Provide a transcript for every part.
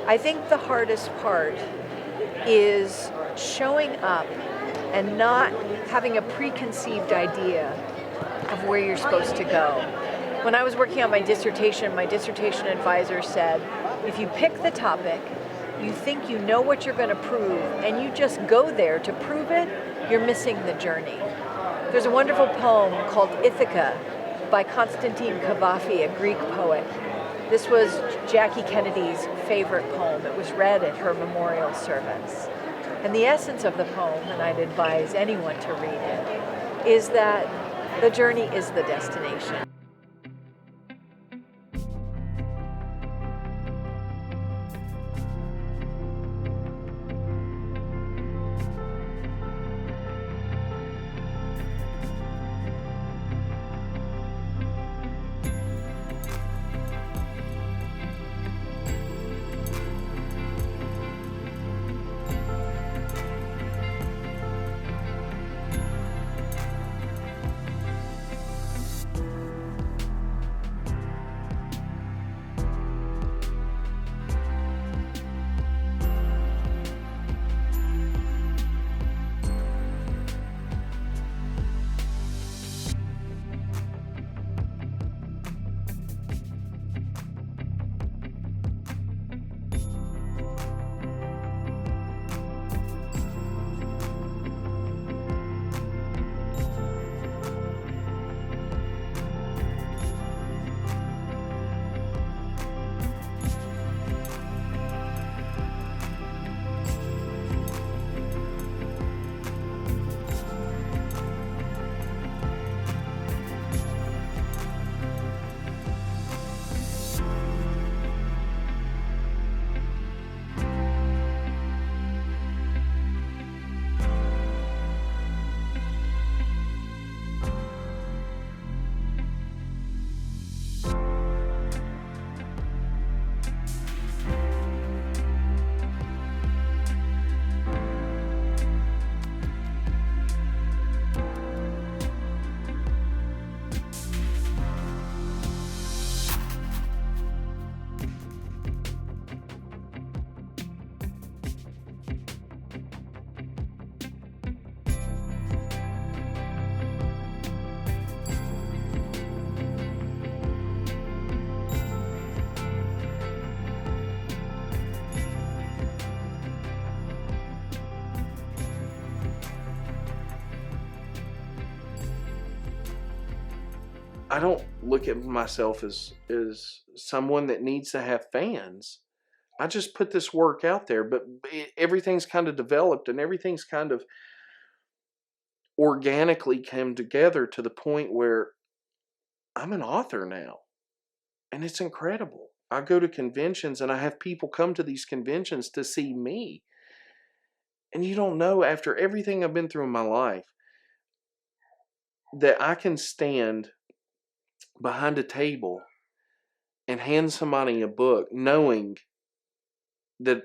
I think the hardest part is showing up and not having a preconceived idea of where you're supposed to go. When I was working on my dissertation advisor said, if you pick the topic, you think you know what you're going to prove, and you just go there to prove it, you're missing the journey. There's a wonderful poem called Ithaca by Constantine Cavafy, a Greek poet. This was Jackie Kennedy's favorite poem. It was read at her memorial service. And the essence of the poem, and I'd advise anyone to read it, is that the journey is the destination. I don't look at myself as someone that needs to have fans. I just put this work out there, but everything's kind of developed and everything's kind of organically come together to the point where I'm an author now. And it's incredible. I go to conventions and I have people come to these conventions to see me. And you don't know, after everything I've been through in my life, that I can stand behind a table and hand somebody a book knowing that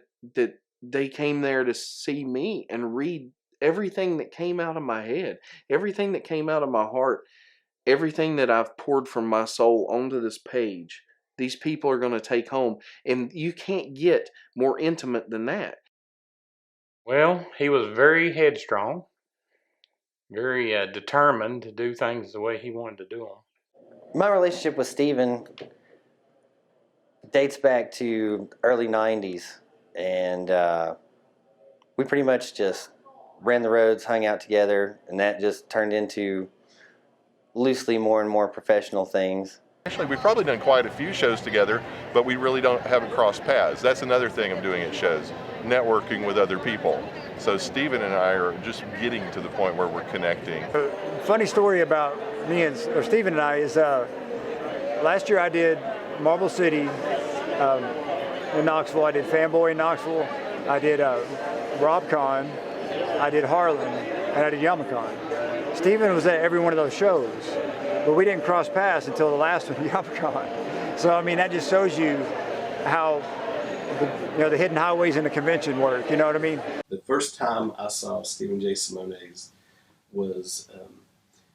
they came there to see me and read everything that came out of my head, everything that came out of my heart, everything that I've poured from my soul onto this page. These people are going to take home, and you can't get more intimate than that. Well, he was very headstrong, very determined to do things the way he wanted to do them. My relationship with Stephen dates back to early 90s, and we pretty much just ran the roads, hung out together, and that just turned into loosely more and more professional things. Actually, we've probably done quite a few shows together, but we really haven't crossed paths. That's another thing I'm doing at shows, networking with other people. So Stephen and I are just getting to the point where we're connecting. A funny story about Stephen and I is last year I did Marble City in Knoxville. I did Fanboy in Knoxville. I did RobCon. I did Harlan, and I did Yamacon. Stephen was at every one of those shows, but we didn't cross paths until the last one, Yamacon. So I mean, that just shows you how the hidden highways in the convention work. You know what I mean? The first time I saw Stephen J. Semones was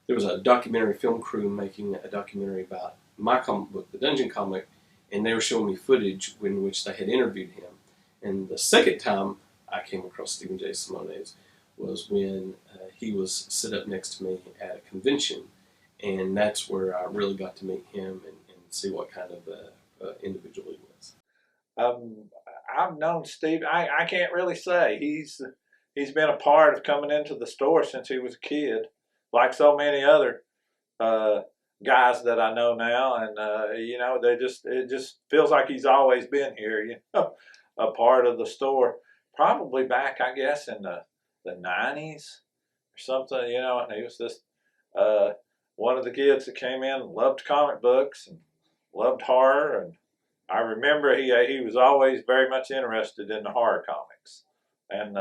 there was a documentary film crew making a documentary about my comic book, The Dungeon Comic, and they were showing me footage in which they had interviewed him. And the second time I came across Stephen J. Semones was when he was sit up next to me at a convention, and that's where I really got to meet him and see what kind of individual he was. I've known Steve. I can't really say he's been a part of coming into the store since he was a kid, like so many other guys that I know now, and you know, it just feels like he's always been here, you know, a part of the store. Probably back, I guess, in the '90s or something, you know, and he was just one of the kids that came in, loved comic books and loved horror, and I remember he was always very much interested in the horror comics, and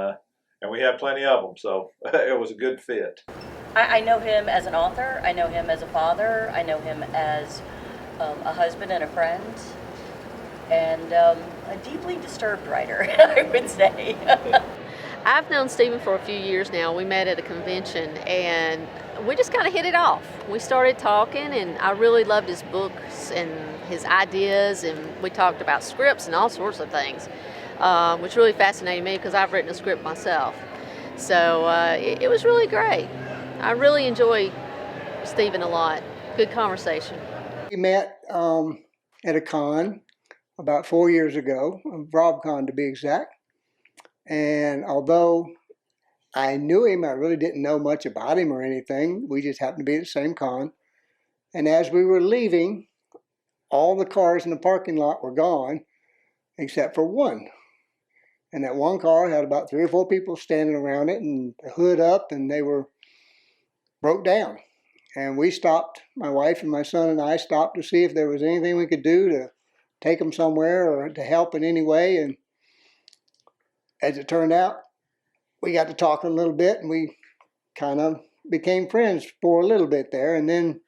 we had plenty of them, so it was a good fit. I know him as an author. I know him as a father. I know him as a husband and a friend, and a deeply disturbed writer, I would say. I've known Stephen for a few years now. We met at a convention, and we just kind of hit it off. We started talking, and I really loved his books and his ideas, and we talked about scripts and all sorts of things, which really fascinated me because I've written a script myself. So it was really great. I really enjoy Stephen a lot. Good conversation. We met at a con about 4 years ago, RobCon to be exact. And although I knew him, I really didn't know much about him or anything. We just happened to be at the same con. And as we were leaving, all the cars in the parking lot were gone, except for one. And that one car had about 3 or 4 people standing around it, and the hood up, and they were broke down. And we stopped, my wife and my son and I stopped to see if there was anything we could do to take them somewhere or to help in any way. And as it turned out, we got to talking a little bit, and we kind of became friends for a little bit there. And then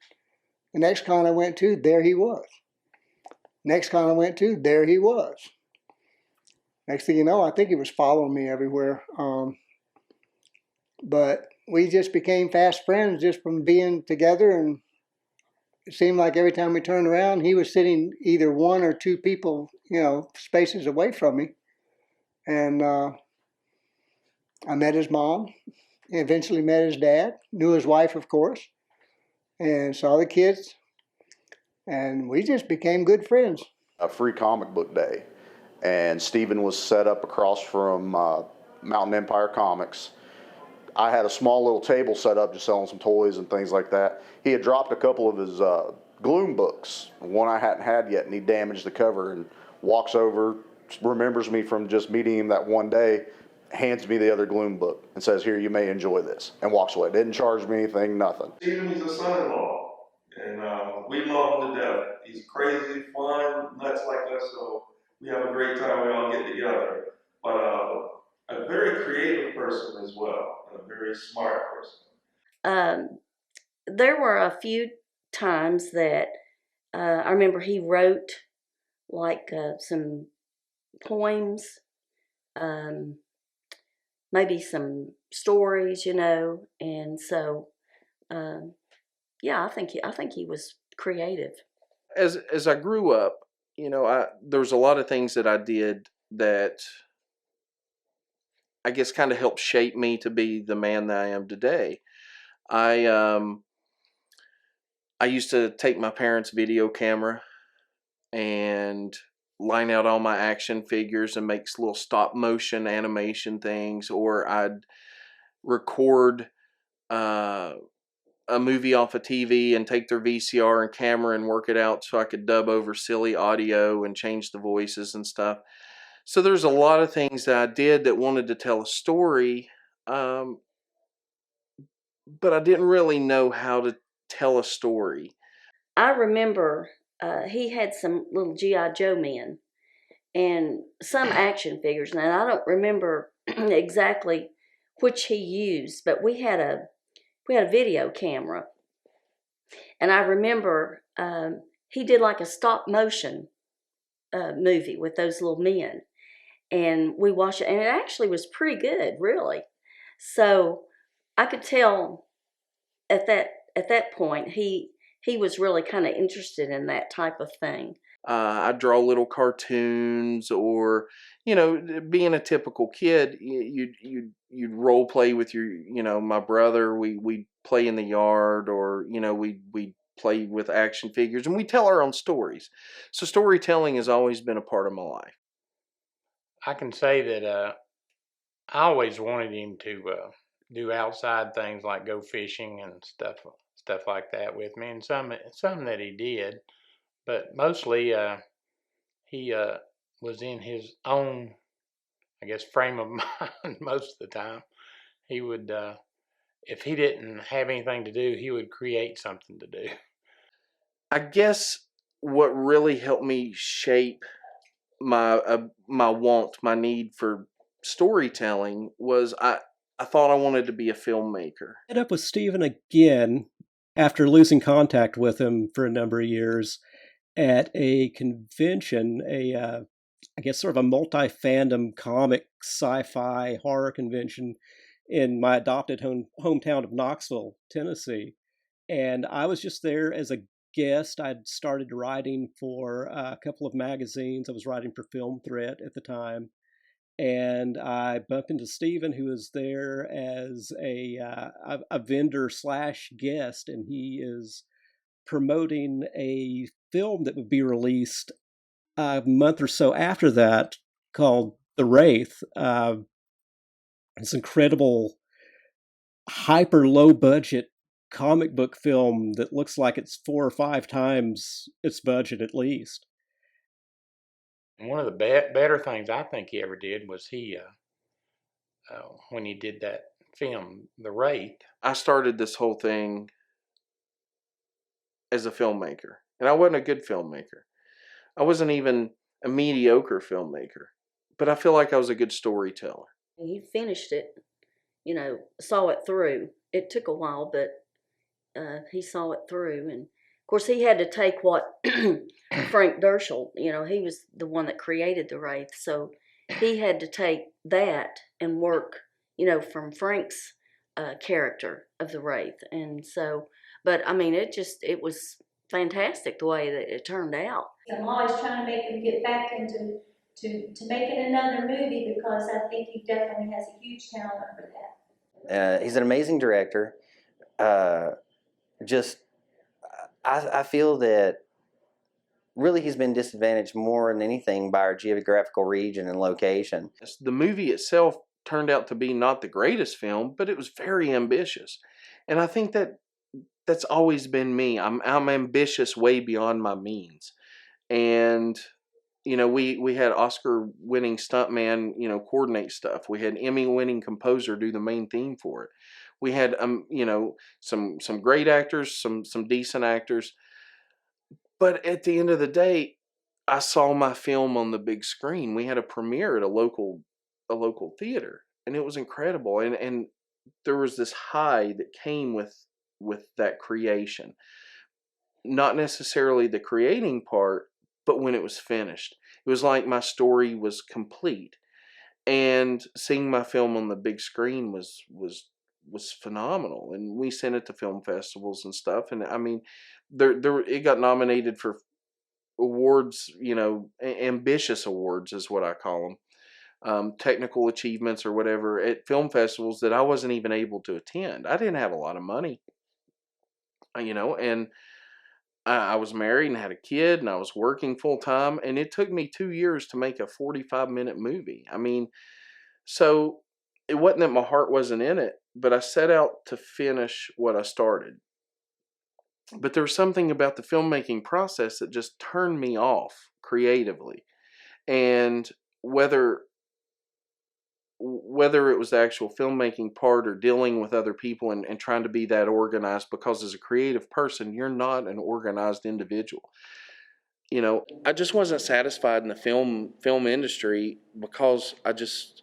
the next con I went to, there he was. Next con I went to, there he was. Next thing you know, I think he was following me everywhere. But we just became fast friends just from being together, and it seemed like every time we turned around, he was sitting either 1 or 2 people, you know, spaces away from me. And I met his mom, eventually met his dad, knew his wife, of course, and saw the kids, and we just became good friends. A free comic book day, and Stephen was set up across from Mountain Empire Comics. I had a small little table set up just selling some toys and things like that. He had dropped a couple of his Gloom books, one I hadn't had yet, and he damaged the cover, and walks over, remembers me from just meeting him that one day, hands me the other Gloom book and says, "Here, you may enjoy this," and walks away. Didn't charge me anything, nothing. Stephen is a son-in-law, and we love him to death. He's crazy, fun, nuts like us, so we have a great time. We all get together. But a very creative person as well, a very smart person. There were a few times that I remember he wrote like some poems, maybe some stories, you know, and so yeah, I think he was creative. As I grew up, you know, there was a lot of things that I did that I guess kind of helped shape me to be the man that I am today. I used to take my parents' video camera and line out all my action figures and make little stop motion animation things, or I'd record a movie off of TV and take their VCR and camera and work it out so I could dub over silly audio and change the voices and stuff. So there's a lot of things that I did that wanted to tell a story, but I didn't really know how to tell a story. I remember he had some little G.I. Joe men and some action figures. Now, I don't remember exactly which he used, but we had a video camera. And I remember he did like a stop motion movie with those little men. And we watched it, and it actually was pretty good, really. So I could tell at that point he he was really kind of interested in that type of thing. I draw little cartoons, or being a typical kid, you'd role play with my brother. We play in the yard, or we play with action figures, and we tell our own stories. So storytelling has always been a part of my life. I can say that I always wanted him to do outside things like go fishing and stuff like that with me, and some that he did, but mostly he was in his own, I guess, frame of mind most of the time. He would, if he didn't have anything to do, he would create something to do. I guess what really helped me shape my need for storytelling was I thought I wanted to be a filmmaker. Met up with Stephen again after losing contact with him for a number of years at a convention, I guess sort of a multi-fandom comic sci-fi horror convention in my adopted hometown of Knoxville, Tennessee. And I was just there as a guest. I'd started writing for a couple of magazines. I was writing for Film Threat at the time. And I bumped into Stephen, who was there as a vendor / guest, and he is promoting a film that would be released a month or so after that called The Wraith. It's incredible, hyper low budget comic book film that looks like it's 4 or 5 times its budget at least. And one of the better things I think he ever did was when he did that film, The Wraith. I started this whole thing as a filmmaker, and I wasn't a good filmmaker. I wasn't even a mediocre filmmaker, but I feel like I was a good storyteller. He finished it, saw it through. It took a while, but he saw it through. And of course, he had to take what Frank Dershel, he was the one that created the Wraith. So he had to take that and work, from Frank's character of the Wraith. And so, but I mean, it was fantastic the way that it turned out. I'm always trying to make him get back into making another movie, because I think he definitely has a huge talent for that. He's an amazing director. I feel that really he's been disadvantaged more than anything by our geographical region and location. The movie itself turned out to be not the greatest film, but it was very ambitious. And I think that's always been me. I'm ambitious way beyond my means. And we had Oscar-winning stuntman, coordinate stuff. We had Emmy-winning composer do the main theme for it. We had some great actors, some decent actors. But at the end of the day, I saw my film on the big screen. We had a premiere at a local theater, and it was incredible. And there was this high that came with that creation. Not necessarily the creating part, but when it was finished. It was like my story was complete. And seeing my film on the big screen was phenomenal. And we sent it to film festivals and stuff. And I mean, it got nominated for awards, ambitious awards is what I call them. Technical achievements or whatever at film festivals that I wasn't even able to attend. I didn't have a lot of money, and I was married and had a kid, and I was working full time, and it took me 2 years to make a 45-minute movie. I mean, so it wasn't that my heart wasn't in it, but I set out to finish what I started. But there was something about the filmmaking process that just turned me off creatively. And whether it was the actual filmmaking part or dealing with other people and trying to be that organized, because as a creative person, you're not an organized individual. I just wasn't satisfied in the film industry, because I just,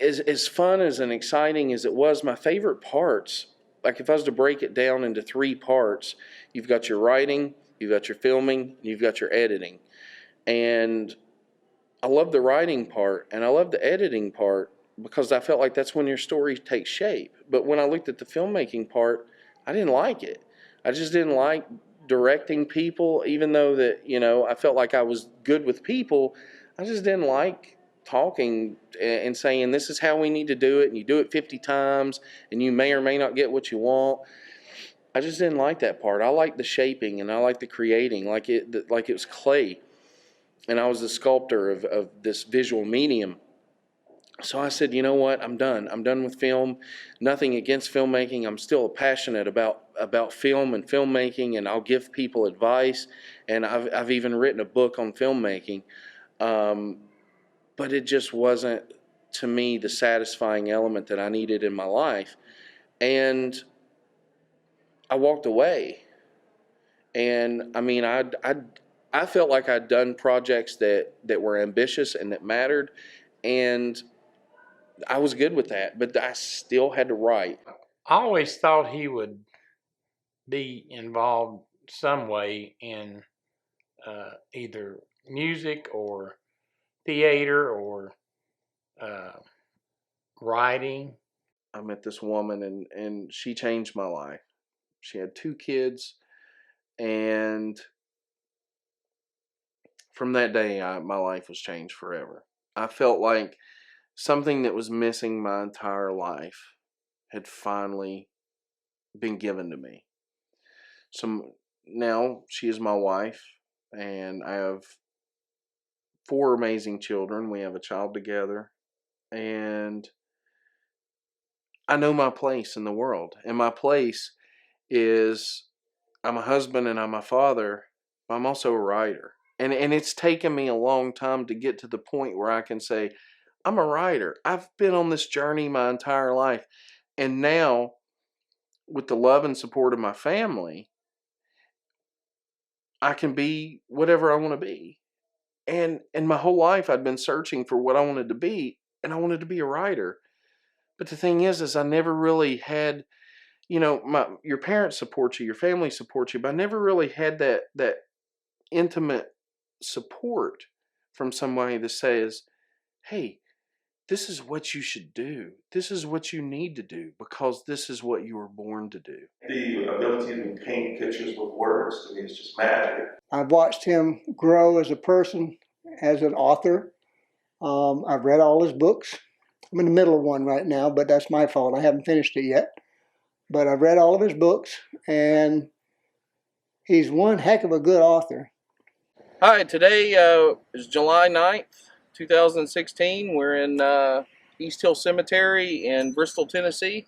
as fun as and exciting as it was, my favorite parts, like if I was to break it down into 3 parts, you've got your writing, you've got your filming, and you've got your editing. And I love the writing part and I love the editing part, because I felt like that's when your story takes shape. But when I looked at the filmmaking part, I didn't like it. I just didn't like directing people, even though that, you know, I felt like I was good with people. I just didn't like talking and saying, this is how we need to do it, and you do it 50 times, and you may or may not get what you want. I just didn't like that part. I like the shaping, and I like the creating, like it was clay. And I was the sculptor of this visual medium. So I said, you know what, I'm done. I'm done with film. Nothing against filmmaking. I'm still passionate about film and filmmaking, and I'll give people advice. And I've even written a book on filmmaking. But it just wasn't, to me, the satisfying element that I needed in my life. And I walked away. And I mean, I felt like I'd done projects that were ambitious and that mattered. And I was good with that, but I still had to write. I always thought he would be involved some way in either music or theater or writing. I met this woman, and she changed my life. She had 2 kids, and from that day, my life was changed forever. I felt like something that was missing my entire life had finally been given to me. So now she is my wife, and I have 4 amazing children. We have a child together, and I know my place in the world. And my place is, I'm a husband and I'm a father, but I'm also a writer. And it's taken me a long time to get to the point where I can say, I'm a writer. I've been on this journey my entire life. And now, with the love and support of my family, I can be whatever I want to be. And my whole life I'd been searching for what I wanted to be, and I wanted to be a writer. But the thing is I never really had, you know, your parents support you, your family supports you, but I never really had that intimate support from somebody that says, hey, this is what you should do. This is what you need to do, because this is what you were born to do. The ability to paint pictures with words, to me, is just magic. I've watched him grow as a person, as an author. I've read all his books. I'm in the middle of one right now, but that's my fault. I haven't finished it yet. But I've read all of his books, and he's one heck of a good author. Hi, today is July 9th, 2016. We're in East Hill Cemetery in Bristol, Tennessee,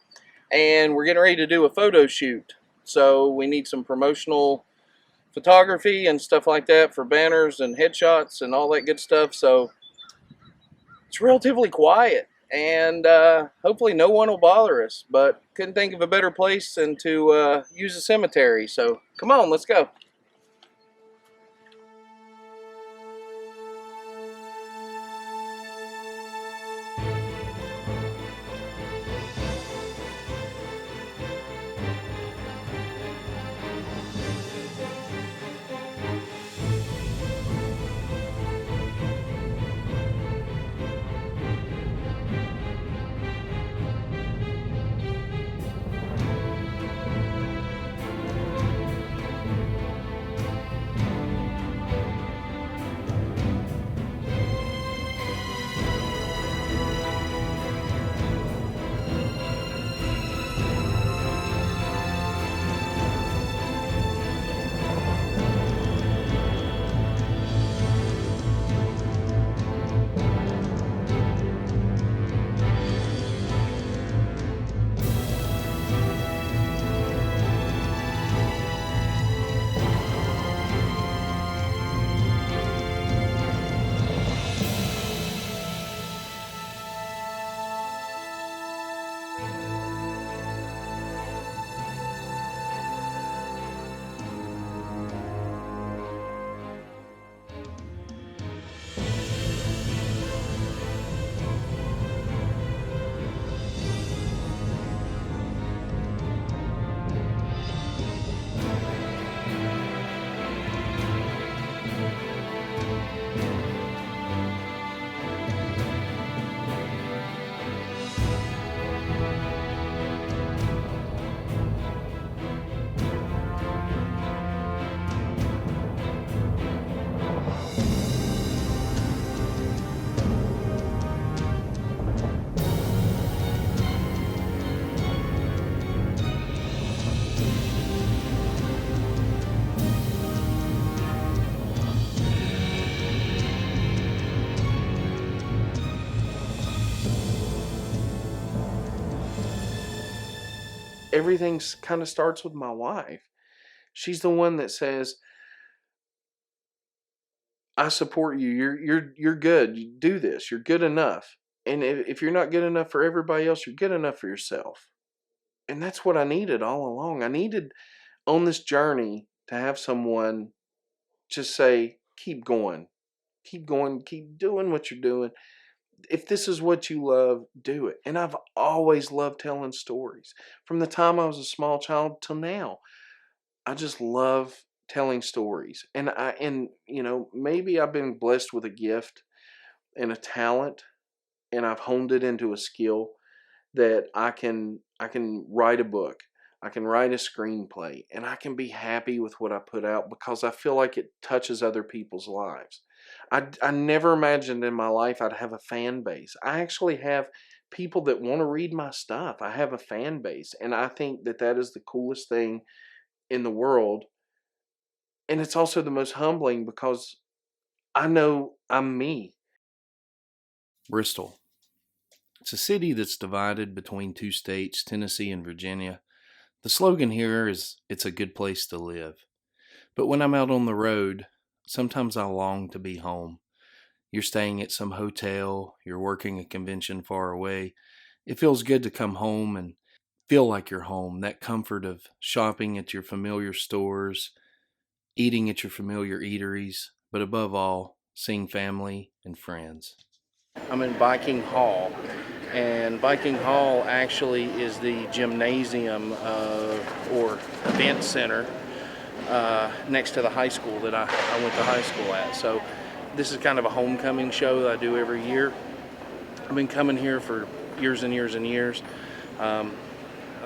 and we're getting ready to do a photo shoot. So we need some promotional photography and stuff like that for banners and headshots and all that good stuff. So it's relatively quiet, and hopefully no one will bother us, but couldn't think of a better place than to use a cemetery. So come on, let's go. everything kind of starts with my wife. She's the one that says, I support you. You're good. You do this. You're good enough. And if you're not good enough for everybody else, you're good enough for yourself. And that's what I needed all along. I needed on this journey to have someone just say, keep going, keep doing what you're doing. If this is what you love, do it. And I've always loved telling stories. From the time I was a small child till now, I just love telling stories. And you know, maybe I've been blessed with a gift and a talent, and I've honed it into a skill that I can write a book, I can write a screenplay, and I can be happy with what I put out because I feel like it touches other people's lives. I never imagined in my life I'd have a fan base. I actually have people that want to read my stuff. I have a fan base, and I think that that is the coolest thing in the world. And it's also the most humbling because I know I'm me. Bristol. It's a city that's divided between two states, Tennessee and Virginia. The slogan here is, it's a good place to live. But when I'm out on the road, sometimes I long to be home. You're staying at some hotel, you're working a convention far away. It feels good to come home and feel like you're home. That comfort of shopping at your familiar stores, eating at your familiar eateries, but above all, seeing family and friends. I'm in Viking Hall, and Viking Hall actually is the gymnasium or event center next to the high school that I went to high school at. So this is kind of a homecoming show that I do every year. I've been coming here for years and years and years. I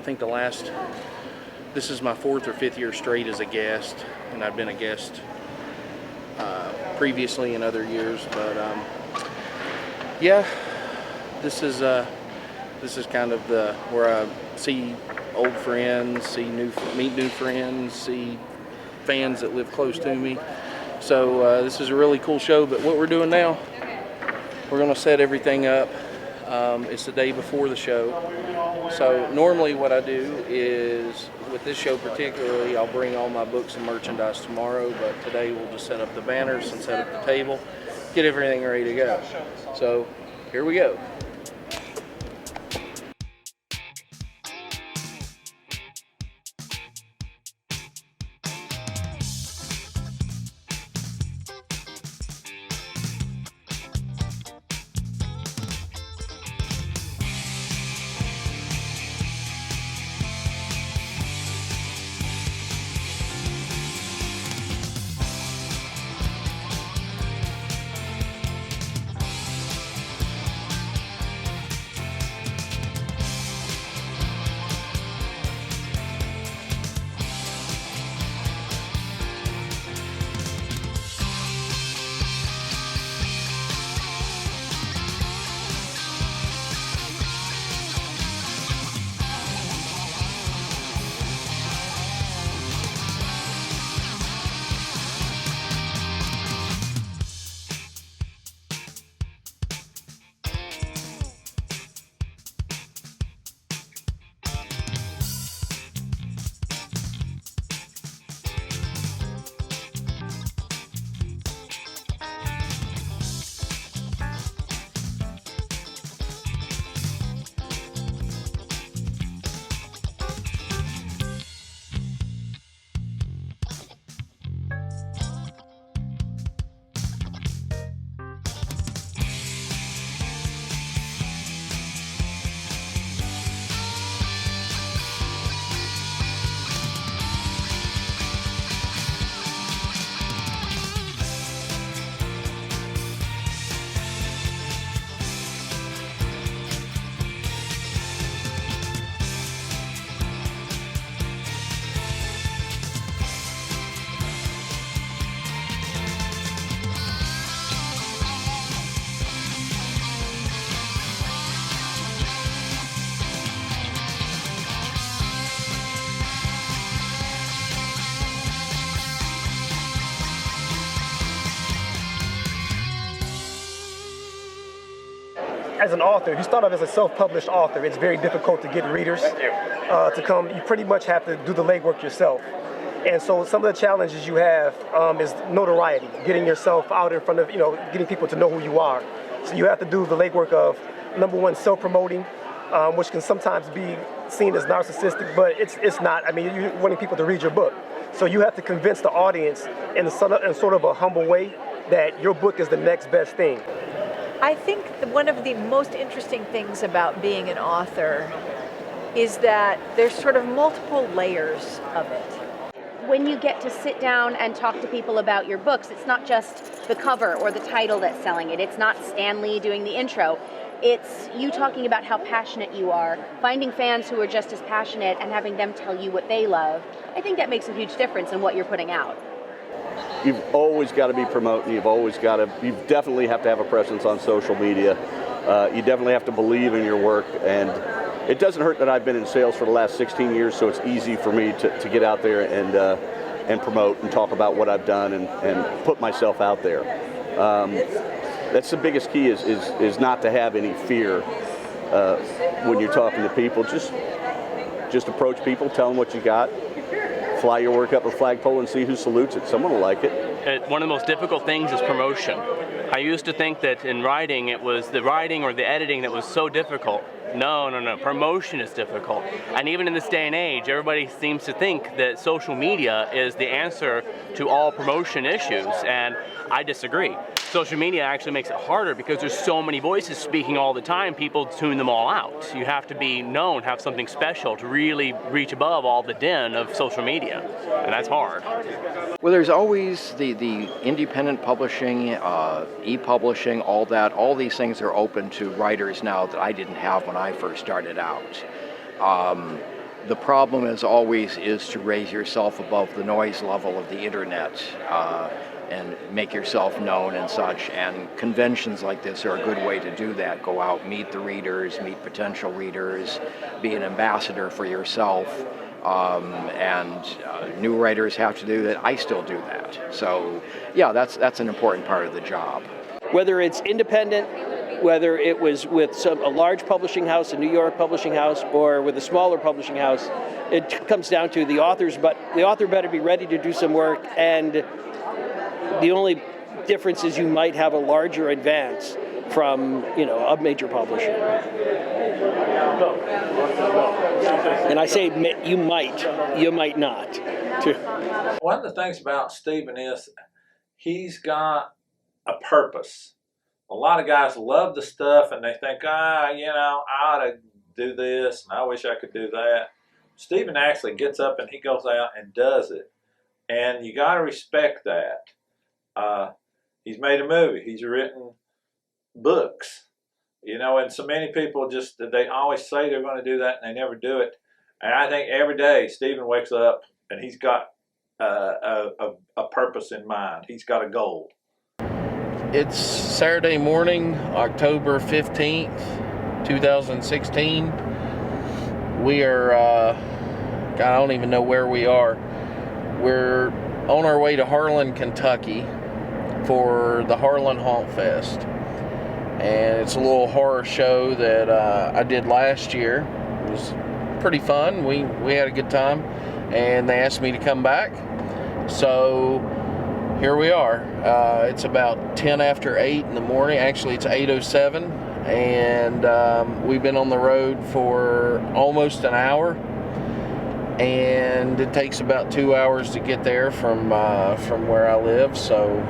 think this is my 4th or 5th year straight as a guest, and I've been a guest previously in other years, but yeah, this is kind of where I see old friends, meet new friends, see fans that live close to me. So this is a really cool show. But what we're doing now, we're going to set everything up. It's the day before the show. So normally what I do is, with this show particularly, I'll bring all my books and merchandise tomorrow. But today we'll just set up the banners and set up the table, get everything ready to go. So here we go. as an author, if you start off as a self-published author, it's very difficult to get readers to come. You pretty much have to do the legwork yourself. And so some of the challenges you have is notoriety, getting yourself out in front of, getting people to know who you are. So you have to do the legwork of, number one, self-promoting, which can sometimes be seen as narcissistic, but it's not. I mean, you're wanting people to read your book. So you have to convince the audience in sort of a humble way that your book is the next best thing. I think one of the most interesting things about being an author is that there's sort of multiple layers of it. When you get to sit down and talk to people about your books, it's not just the cover or the title that's selling it. It's not Stan Lee doing the intro. It's you talking about how passionate you are, finding fans who are just as passionate and having them tell you what they love. I think that makes a huge difference in what you're putting out. You've always got to be promoting. You definitely have to have a presence on social media. You definitely have to believe in your work, and it doesn't hurt that I've been in sales for the last 16 years, so it's easy for me to get out there and promote and talk about what I've done and put myself out there. That's the biggest key is not to have any fear when you're talking to people. Just approach people, tell them what you got, fly your work up a flagpole and see who salutes it. Someone will like it. One of the most difficult things is promotion. I used to think that in writing, it was the writing or the editing that was so difficult. No. Promotion is difficult. And even in this day and age, everybody seems to think that social media is the answer to all promotion issues, and I disagree. Social media actually makes it harder because there's so many voices speaking all the time, people tune them all out. You have to be known, have something special to really reach above all the din of social media, and that's hard. Well, there's always the independent publishing, e-publishing, all that. All these things are open to writers now that I didn't have when I first started out. The problem, as always, is to raise yourself above the noise level of the internet and make yourself known and such. And conventions like this are a good way to do that. Go out, meet the readers, meet potential readers, be an ambassador for yourself. New writers have to do that. I still do that. So, yeah, that's an important part of the job. Whether it's independent, whether it was with a large publishing house, a New York publishing house, or with a smaller publishing house, it comes down to the author better be ready to do some work, and the only difference is you might have a larger advance from a major publisher. And I say you might not. One of the things about Stephen is he's got a purpose. A lot of guys love the stuff and they think, I ought to do this and I wish I could do that. Stephen actually gets up and he goes out and does it. And you got to respect that. He's made a movie. He's written books. And so many people they always say they're going to do that and they never do it. And I think every day Stephen wakes up and he's got a purpose in mind. He's got a goal. It's Saturday morning, October 15th, 2016. We are, I don't even know where we are. We're on our way to Harlan, Kentucky for the Harlan Haunt Fest. And it's a little horror show that I did last year. It was pretty fun. We had a good time. And they asked me to come back. So here we are. It's about 10 after 8 in the morning. Actually, it's 8:07, and we've been on the road for almost an hour, and it takes about 2 hours to get there from where I live. So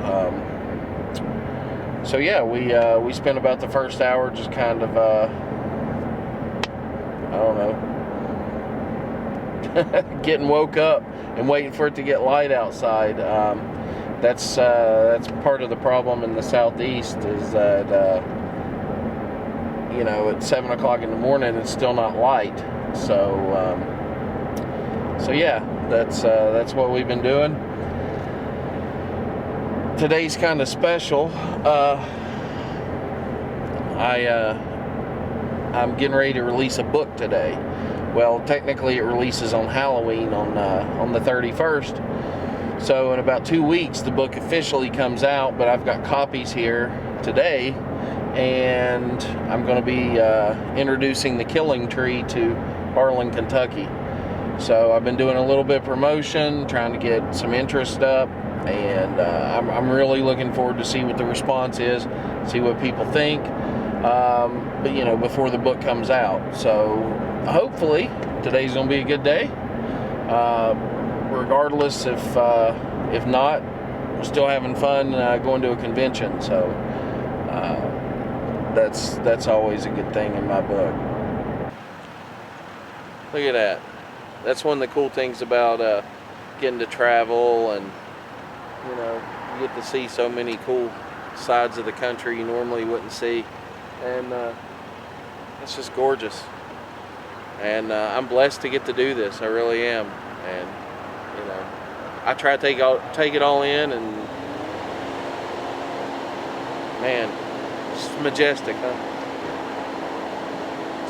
yeah, we spent about the first hour just kind of I don't know, getting woke up and waiting for it to get light outside. That's part of the problem in the Southeast is that at 7 o'clock in the morning it's still not light. So yeah, that's what we've been doing. Today's kind of special. I'm getting ready to release a book today. Well, technically it releases on Halloween on the 31st. So in about 2 weeks the book officially comes out, but I've got copies here today and I'm going to be introducing the Killing Tree to Harlan, Kentucky. So I've been doing a little bit of promotion, trying to get some interest up, and I'm really looking forward to see what the response is, see what people think, but you know, before the book comes out. So hopefully today's going to be a good day. Regardless, if not, we're still having fun going to a convention. So that's always a good thing in my book. Look at that. That's one of the cool things about getting to travel, and you know, you get to see so many cool sides of the country you normally wouldn't see, and it's just gorgeous. And I'm blessed to get to do this. I really am. And you know, I try to take it all in, and man, it's majestic, huh?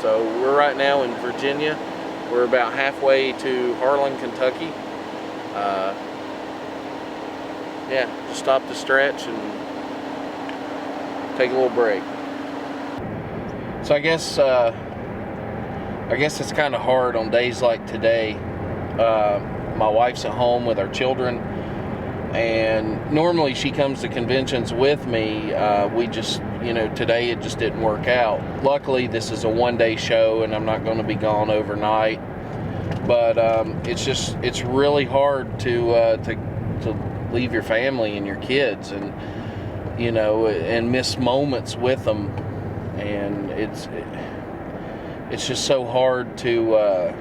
So we're right now in Virginia. We're about halfway to Harlan, Kentucky. Yeah, just stop to stretch and take a little break. So I guess it's kind of hard on days like today. My wife's at home with our children, and normally she comes to conventions with me. We just, you know, today it just didn't work out. Luckily, this is a one-day show, and I'm not going to be gone overnight. But it's really hard to leave your family and your kids, and you know, and miss moments with them, and it's just so hard to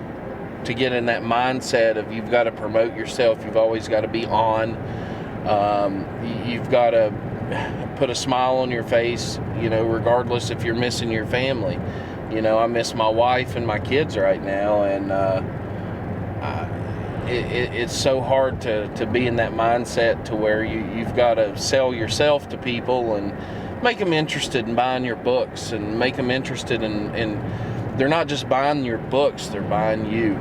get in that mindset of you've got to promote yourself. You've always got to be on. You've got to put a smile on your face, you know, regardless if you're missing your family. You know, I miss my wife and my kids right now, and it's so hard to be in that mindset to where you've got to sell yourself to people and make them interested in buying your books, and make them interested in they're not just buying your books, they're buying you.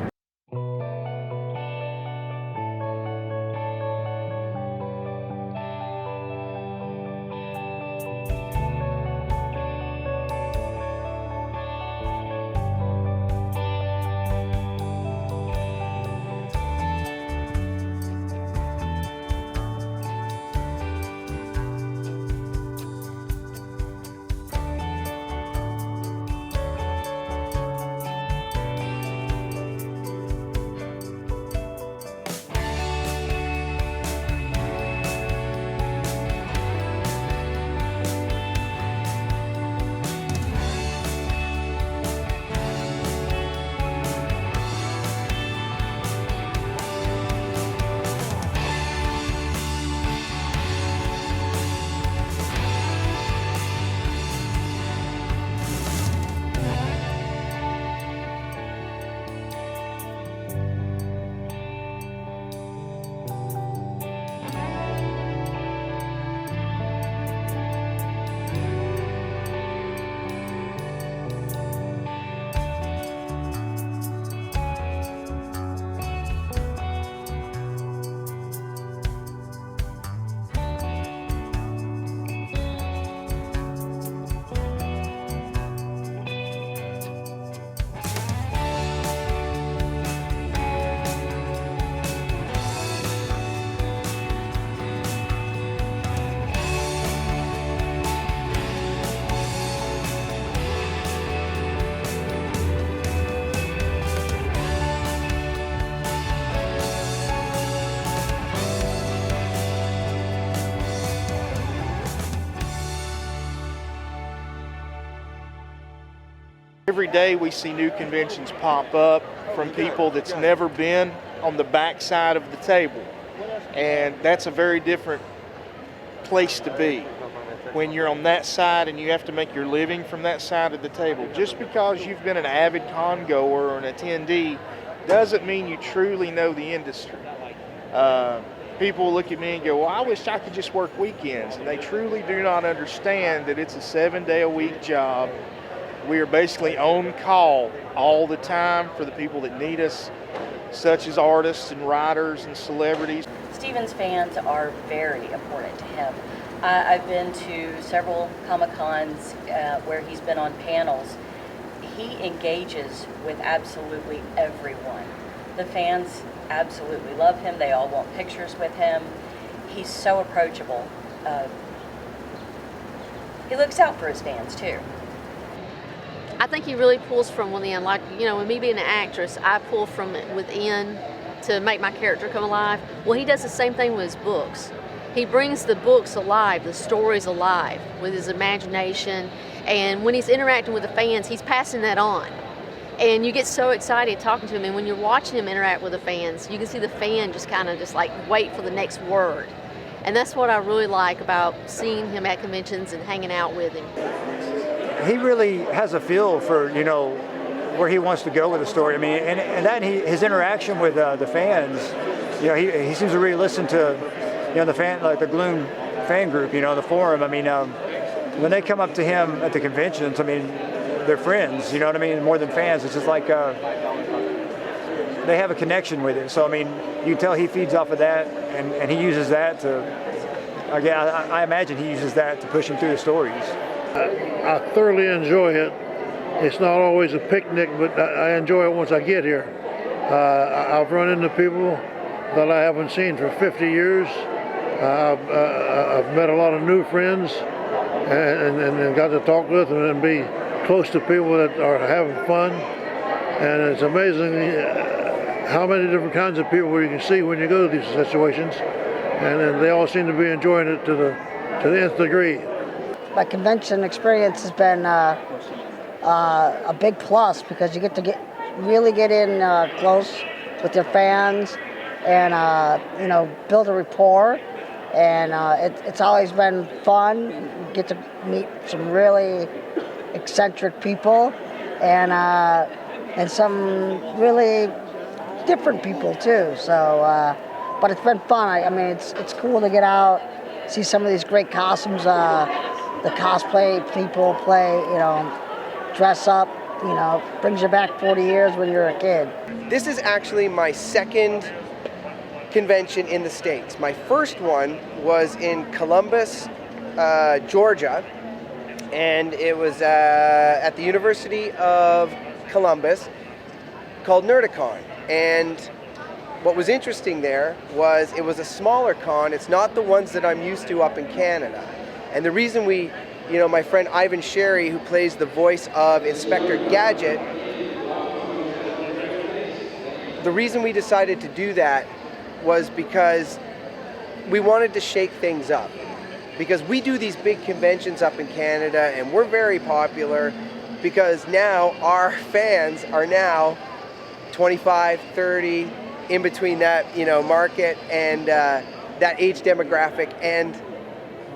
Every day we see new conventions pop up from people that's never been on the back side of the table. And that's a very different place to be when you're on that side and you have to make your living from that side of the table. Just because you've been an avid con goer or an attendee doesn't mean you truly know the industry. People look at me and go, well, I wish I could just work weekends. And they truly do not understand that it's a 7-day-a-week job. We are basically on call all the time for the people that need us, such as artists and writers and celebrities. Steve, Stephen's fans are very important to him. I've been to several Comic-Cons where he's been on panels. He engages with absolutely everyone. The fans absolutely love him. They all want pictures with him. He's so approachable. He looks out for his fans too. I think he really pulls from within. Like, you know, with me being an actress, I pull from within to make my character come alive. Well, he does the same thing with his books. He brings the books alive, the stories alive with his imagination. And when he's interacting with the fans, he's passing that on. And you get so excited talking to him. And when you're watching him interact with the fans, you can see the fan just kind of just like wait for the next word. And that's what I really like about seeing him at conventions and hanging out with him. He really has a feel for, you know, where he wants to go with the story. I mean, and that his interaction with the fans, you know, he seems to really listen to, you know, the fan, like the Gloom fan group, you know, the forum. I mean, when they come up to him at the conventions, I mean, they're friends, you know what I mean? More than fans. It's just like they have a connection with it. So, I mean, you can tell he feeds off of that, and he uses that to, again, I imagine he uses that to push him through the stories. I thoroughly enjoy it. It's not always a picnic, but I enjoy it once I get here. I've run into people that I haven't seen for 50 years. I've met a lot of new friends and got to talk with them and be close to people that are having fun. And it's amazing how many different kinds of people you can see when you go to these situations. And they all seem to be enjoying it to the nth degree. My convention experience has been a big plus because you get to really get in close with your fans and you know, build a rapport. And it's always been fun. You get to meet some really eccentric people and some really different people too. So, but it's been fun. I mean, it's cool to get out, see some of these great costumes. The cosplay people play, you know, dress up, you know, brings you back 40 years when you're a kid. This is actually my second convention in the States. My first one was in Columbus, Georgia, and it was at the University of Columbus called Nerdicon. And what was interesting there was it was a smaller con. It's not the ones that I'm used to up in Canada. And the reason we, you know, my friend Ivan Sherry, who plays the voice of Inspector Gadget, the reason we decided to do that was because we wanted to shake things up. Because we do these big conventions up in Canada and we're very popular because now our fans are now 25, 30, in between that, you know, market and that age demographic, and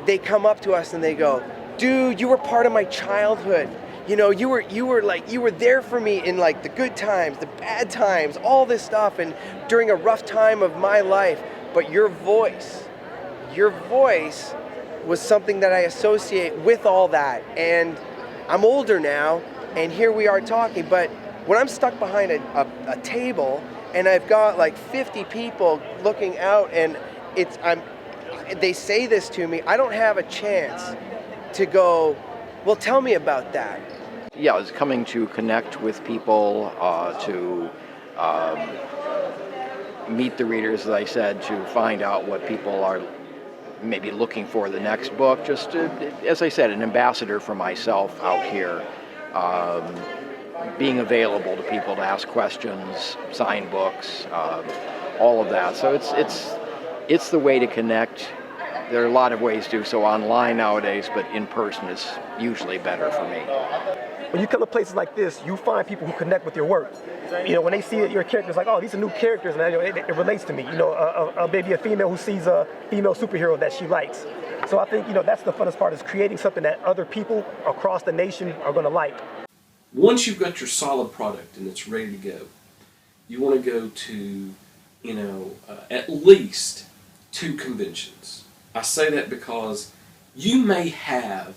they come up to us and they go, dude, you were part of my childhood. You know, you were there for me in like the good times, the bad times, all this stuff, and during a rough time of my life. But your voice was something that I associate with all that. And I'm older now, and here we are talking. But when I'm stuck behind a table and I've got like 50 people looking out, and they say this to me, I don't have a chance to go, well, tell me about that. Yeah, it's coming to connect with people, to meet the readers, as I said, to find out what people are maybe looking for the next book. Just, as I said, an ambassador for myself out here, being available to people to ask questions, sign books, all of that. So it's the way to connect. There are a lot of ways to do so online nowadays, but in person is usually better for me. When you come to places like this, you find people who connect with your work. You know, when they see that your character's like, oh, these are new characters, and it relates to me. You know, maybe a female who sees a female superhero that she likes. So I think, you know, that's the funnest part, is creating something that other people across the nation are going to like. Once you've got your solid product and it's ready to go, you want to go to, you know, at least 2 conventions. I say that because you may have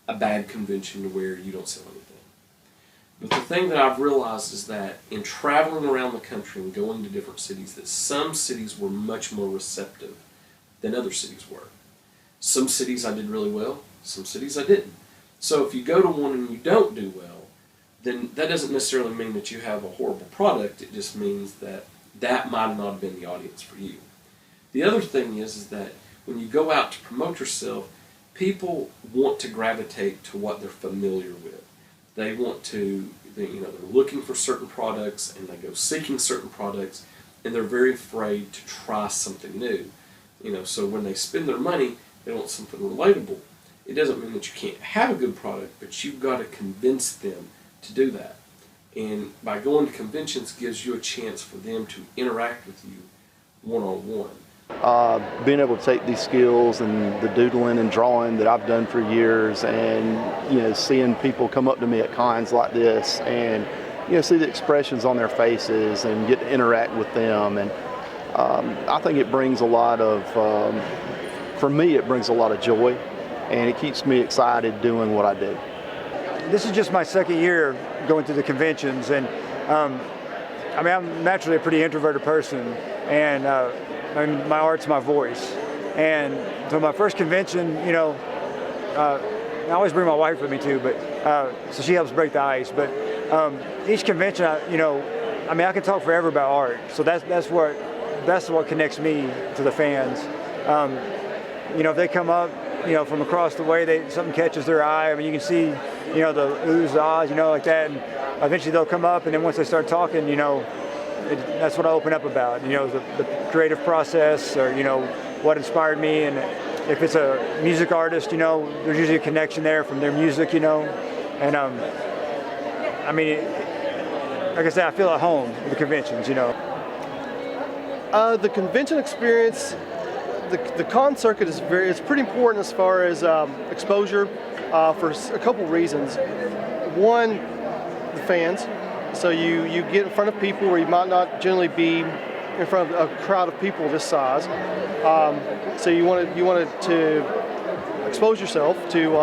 a bad convention to where you don't sell anything. But the thing that I've realized is that in traveling around the country and going to different cities, that some cities were much more receptive than other cities were. Some cities I did really well, some cities I didn't. So if you go to one and you don't do well, then that doesn't necessarily mean that you have a horrible product. It just means that that might not have been the audience for you. The other thing is that when you go out to promote yourself, people want to gravitate to what they're familiar with. They want to, they're looking for certain products and they go seeking certain products, and they're very afraid to try something new. So when they spend their money, they want something relatable. It doesn't mean that you can't have a good product, but you've got to convince them to do that. And by going to conventions gives you a chance for them to interact with you one-on-one. Being able to take these skills and the doodling and drawing that I've done for years, and seeing people come up to me at cons like this, and see the expressions on their faces and get to interact with them, and I think it brings a lot of, for me, it brings a lot of joy, and it keeps me excited doing what I do. This is just my second year going to the conventions, and I'm naturally a pretty introverted person, and my art's my voice. And so my first convention, I always bring my wife with me too, but so she helps break the ice. But each convention, I can talk forever about art. So that's what connects me to the fans. If they come up, from across the way, something catches their eye. You can see, the oohs, the ahs, like that, and eventually they'll come up, and then once they start talking, that's what I open up about. The creative process, or what inspired me, and if it's a music artist, there's usually a connection there from their music, and like I said, I feel at home at the conventions, The convention experience, the con circuit it's pretty important as far as exposure for a couple reasons. One, the fans. So you get in front of people where you might not generally be in front of a crowd of people this size. So you wanted to expose yourself to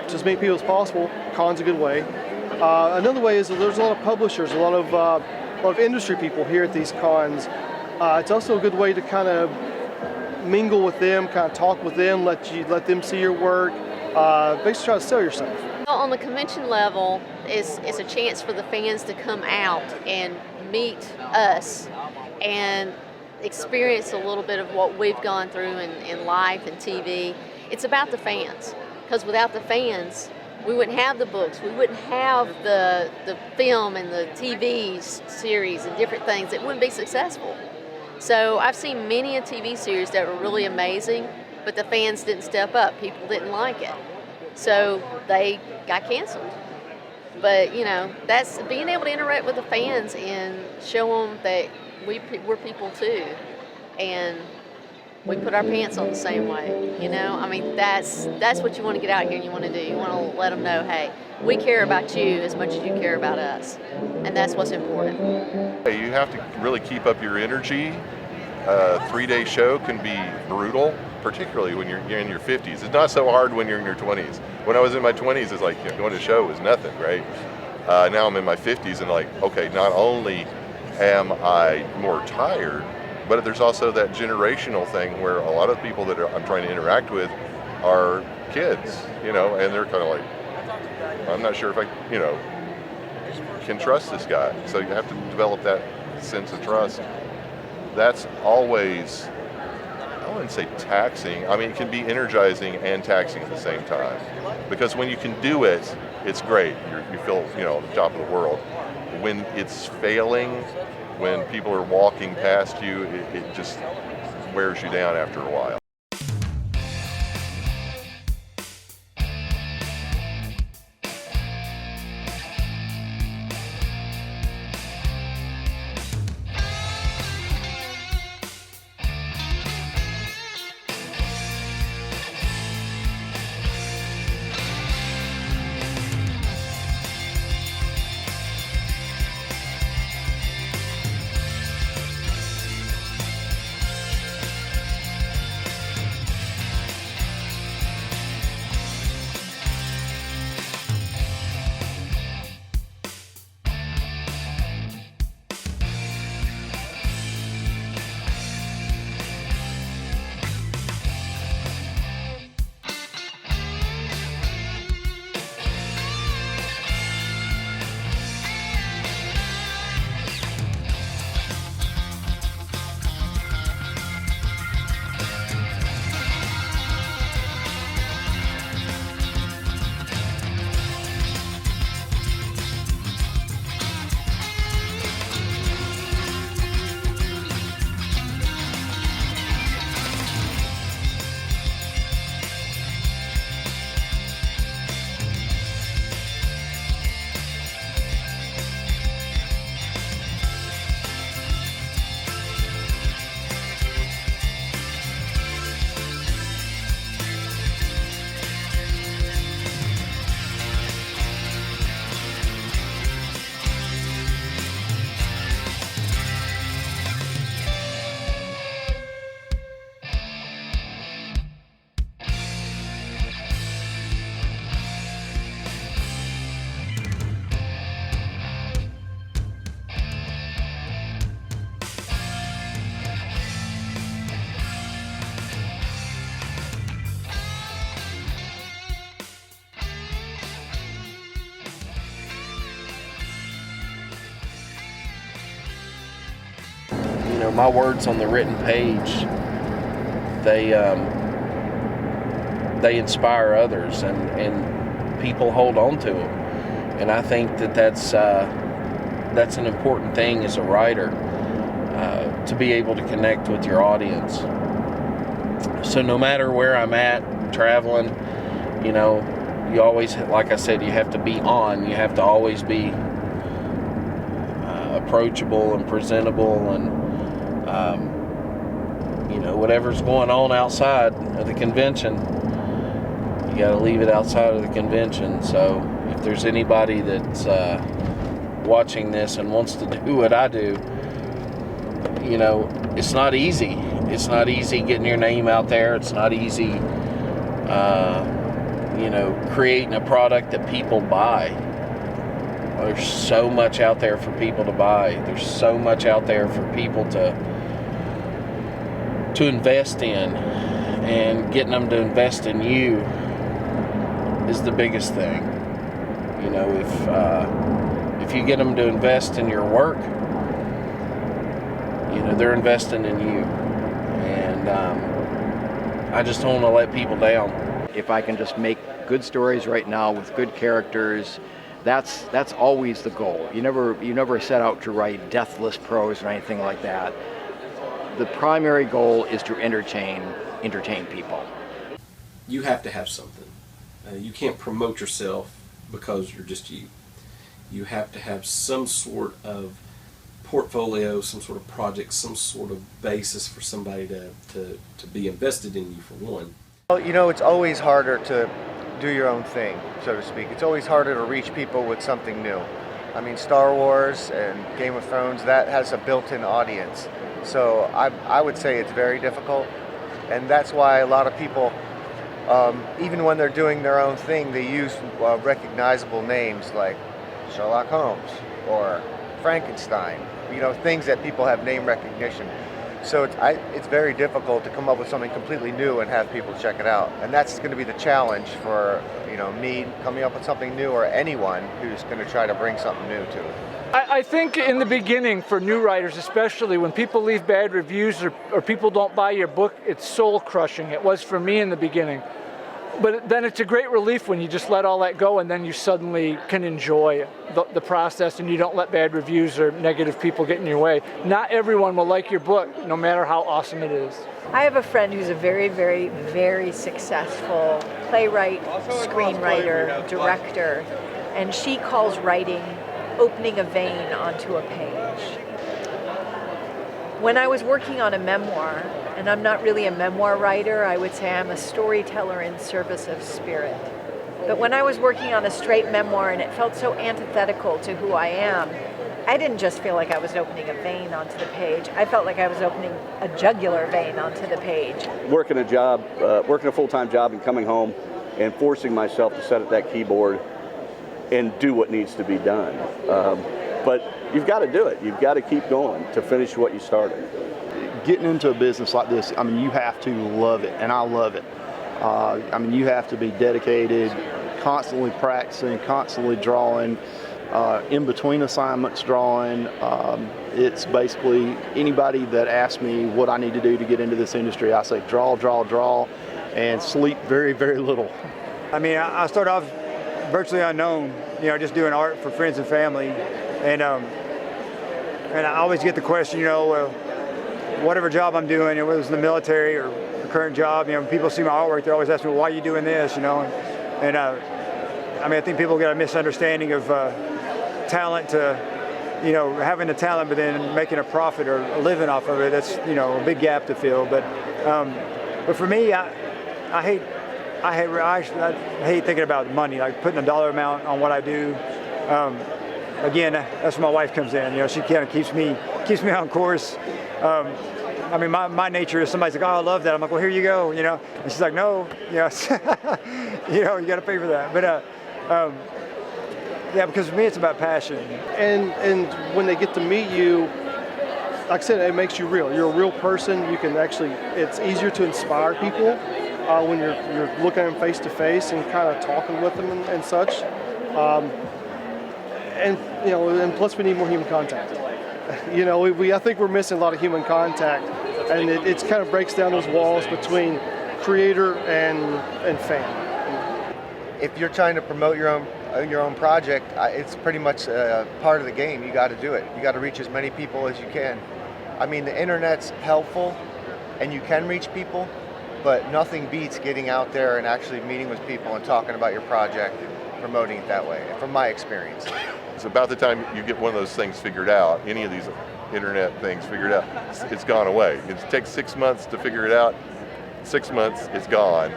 as many people as possible. Con's a good way. Another way is that there's a lot of publishers, a lot of industry people here at these cons. It's also a good way to kind of mingle with them, kind of talk with them, let them see your work, basically try to sell yourself. On the convention level, it's a chance for the fans to come out and meet us and experience a little bit of what we've gone through in life and TV. It's about the fans, because without the fans, we wouldn't have the books, we wouldn't have the film and the TV series and different things. It wouldn't be successful. So I've seen many a TV series that were really amazing, but the fans didn't step up. People didn't like it. So they got canceled. But, that's being able to interact with the fans and show them that we're people too. And we put our pants on the same way, that's what you want to get out here and you want to do. You want to let them know, hey, we care about you as much as you care about us. And that's what's important. You have to really keep up your energy. A 3-day show can be brutal, particularly when you're in your 50s. It's not so hard when you're in your 20s. When I was in my 20s, it's like going to a show was nothing, right? Now I'm in my 50s and okay, not only am I more tired, but there's also that generational thing where a lot of people that I'm trying to interact with are kids, and they're kind of like, I'm not sure if I, can trust this guy. So you have to develop that sense of trust. That's always, I wouldn't say taxing. It can be energizing and taxing at the same time. Because when you can do it, it's great. You feel, on the top of the world. When it's failing, when people are walking past you, it just wears you down after a while. my words on the written page, they inspire others, and people hold on to them. And I think that's an important thing as a writer, to be able to connect with your audience. So no matter where I'm at, traveling, you always, like I said, you have to be on. You have to always be approachable and presentable, and whatever's going on outside of the convention, you got to leave it outside of the convention. So if there's anybody that's watching this and wants to do what I do, it's not easy. It's not easy getting your name out there. It's not easy, creating a product that people buy. There's so much out there for people to buy. There's so much out there for people to invest in, and getting them to invest in you is the biggest thing. If you get them to invest in your work, they're investing in you. And I just don't want to let people down. If I can just make good stories right now with good characters, that's always the goal. You never set out to write deathless prose or anything like that. The primary goal is to entertain people. You have to have something. You can't promote yourself because you're just you. You have to have some sort of portfolio, some sort of project, some sort of basis for somebody to be invested in you, for one. Well, it's always harder to do your own thing, so to speak. It's always harder to reach people with something new. I mean, Star Wars and Game of Thrones, that has a built-in audience. So I would say it's very difficult, and that's why a lot of people, even when they're doing their own thing, they use recognizable names like Sherlock Holmes or Frankenstein, things that people have name recognition. So it's very difficult to come up with something completely new and have people check it out. And that's going to be the challenge for me coming up with something new, or anyone who's going to try to bring something new to it. I think in the beginning, for new writers especially, when people leave bad reviews or people don't buy your book, it's soul crushing. It was for me in the beginning. But then it's a great relief when you just let all that go, and then you suddenly can enjoy the process, and you don't let bad reviews or negative people get in your way. Not everyone will like your book, no matter how awesome it is. I have a friend who's a very, very, very successful playwright, screenwriter, director, and she calls writing opening a vein onto a page. When I was working on a memoir, and I'm not really a memoir writer, I would say I'm a storyteller in service of spirit. But when I was working on a straight memoir and it felt so antithetical to who I am, I didn't just feel like I was opening a vein onto the page. I felt like I was opening a jugular vein onto the page. Working a full-time job and coming home and forcing myself to sit at that keyboard and do what needs to be done. But you've got to do it. You've got to keep going to finish what you started. Getting into a business like this, you have to love it, and I love it. You have to be dedicated, constantly practicing, constantly drawing, in between assignments drawing. It's basically anybody that asks me what I need to do to get into this industry, I say draw, draw, draw, and sleep very, very little. I started off virtually unknown, just doing art for friends and family, and I always get the question, whatever job I'm doing, whether it's in the military or the current job, when people see my artwork, they're always asking me, why are you doing this, and I think people get a misunderstanding of talent to, having the talent but then making a profit or a living off of it. That's, a big gap to fill. But for me, I hate thinking about money, like putting a dollar amount on what I do. Again, that's where my wife comes in. She kind of keeps me on course. My nature is somebody's like, oh, I love that. I'm like, well, here you go, and she's like, no, you got to pay for that. But because for me, it's about passion. And when they get to meet you, like I said, it makes you real. You're a real person. You can it's easier to inspire people when you're looking at them face to face and kind of talking with them and such. And plus we need more human contact. You know, I think we're missing a lot of human contact, and it kind of breaks down those walls between creator and fan. If you're trying to promote your own project, it's pretty much part of the game. You got to do it. You got to reach as many people as you can. I mean, the internet's helpful, and you can reach people, but nothing beats getting out there and actually meeting with people and talking about your project and promoting it that way, from my experience. It's about the time you get one of those things figured out, any of these internet things figured out, it's gone away. It takes 6 months to figure it out. 6 months, it's gone.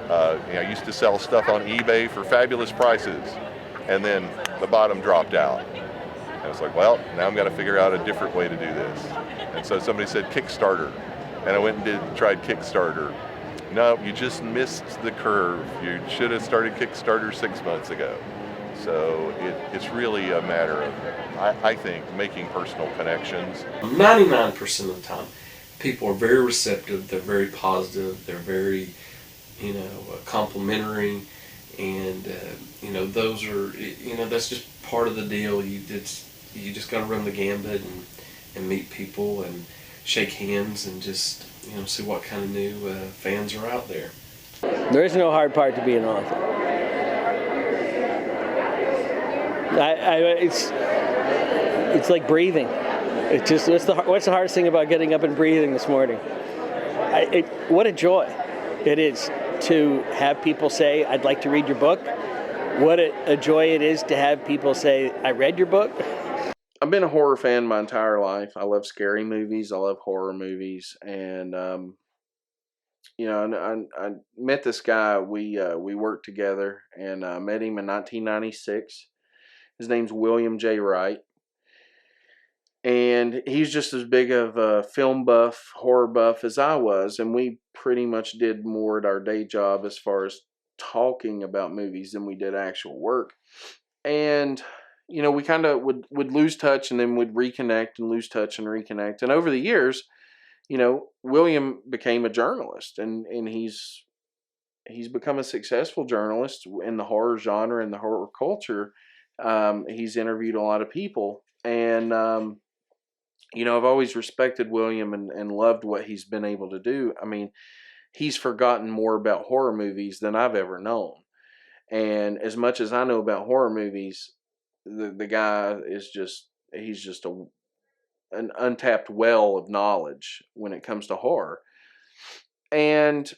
I used to sell stuff on eBay for fabulous prices, and then the bottom dropped out. And it's like, well, now I'm going to figure out a different way to do this. And so somebody said Kickstarter, and I went and tried Kickstarter. No, you just missed the curve. You should have started Kickstarter 6 months ago. So it's really a matter of, I think, making personal connections. 99% of the time, people are very receptive, they're very positive, they're very, complimentary, and, those are, that's just part of the deal. You just got to run the gambit and meet people and shake hands and just, see what kind of new fans are out there. There is no hard part to be an author. It's like breathing. It's just what's the hardest thing about getting up and breathing this morning? What a joy it is to have people say, "I'd like to read your book." What a joy it is to have people say, "I read your book." I've been a horror fan my entire life. I love scary movies. I love horror movies, and I met this guy. We worked together, and I met him in 1996. His name's William J. Wright. And he's just as big of a film buff, horror buff as I was. And we pretty much did more at our day job as far as talking about movies than we did actual work. And, we kind of would lose touch and then would reconnect and lose touch and reconnect. And over the years, William became a journalist, and he's become a successful journalist in the horror genre and the horror culture. He's interviewed a lot of people, and I've always respected William and loved what he's been able to do. I mean, he's forgotten more about horror movies than I've ever known. And as much as I know about horror movies, the guy is he's just an untapped well of knowledge when it comes to horror. And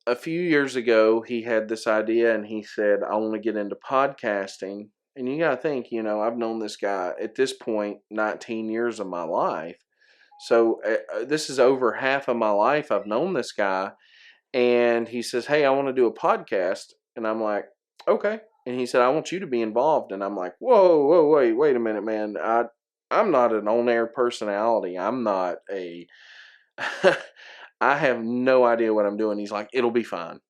a few years ago, he had this idea, and he said, "I want to get into podcasting." And you got to think, I've known this guy at this point 19 years of my life. So this is over half of my life I've known this guy. And he says, "Hey, I want to do a podcast." And I'm like, "Okay." And he said, "I want you to be involved." And I'm like, whoa, wait a minute, man. I'm not an on-air personality. I'm not a... I have no idea what I'm doing. Going. He's like, "It'll be fine."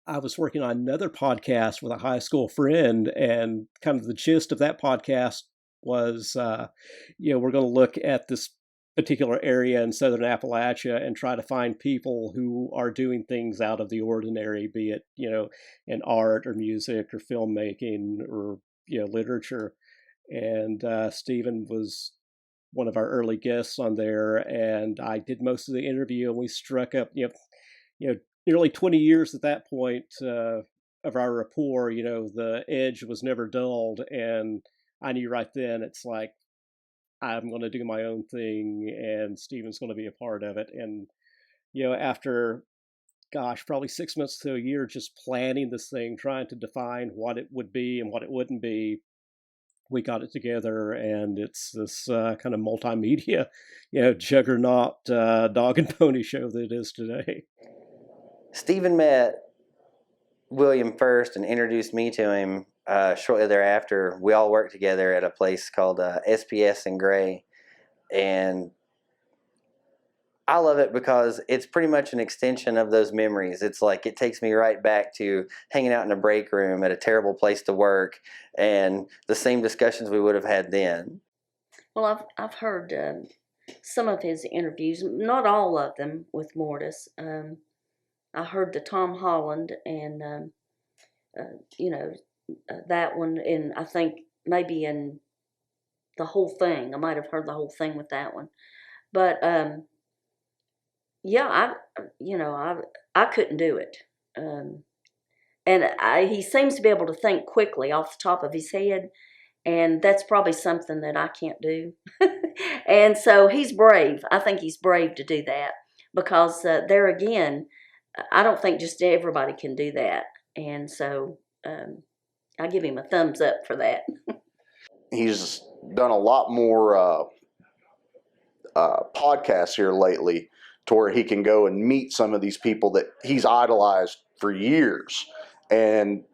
I was working on another podcast with a high school friend, and kind of the gist of that podcast was, we're going to look at this particular area in southern Appalachia and try to find people who are doing things out of the ordinary, be it, in art or music or filmmaking or, literature. And Stephen was one of our early guests on there, and I did most of the interview, and we struck up, nearly 20 years at that point of our rapport. The edge was never dulled, and I knew right then it's like, I'm going to do my own thing, and Stephen's going to be a part of it. And, after, probably 6 months to a year, just planning this thing, trying to define what it would be and what it wouldn't be, we got it together, and it's this kind of multimedia, juggernaut dog and pony show that it is today. Stephen met William first and introduced me to him shortly thereafter. We all worked together at a place called SPS in Gray, and I love it because it's pretty much an extension of those memories. It's like it takes me right back to hanging out in a break room at a terrible place to work and the same discussions we would have had then. Well, I've heard some of his interviews, not all of them, with Mortis. I heard the Tom Holland and, that one, I think maybe in the whole thing. I might have heard the whole thing with that one, but yeah, I couldn't do it. And he seems to be able to think quickly off the top of his head, and that's probably something that I can't do. And so he's brave. I think he's brave to do that, because there again, I don't think just everybody can do that. And so I give him a thumbs up for that. He's done a lot more podcasts here lately, to where he can go and meet some of these people that he's idolized for years, and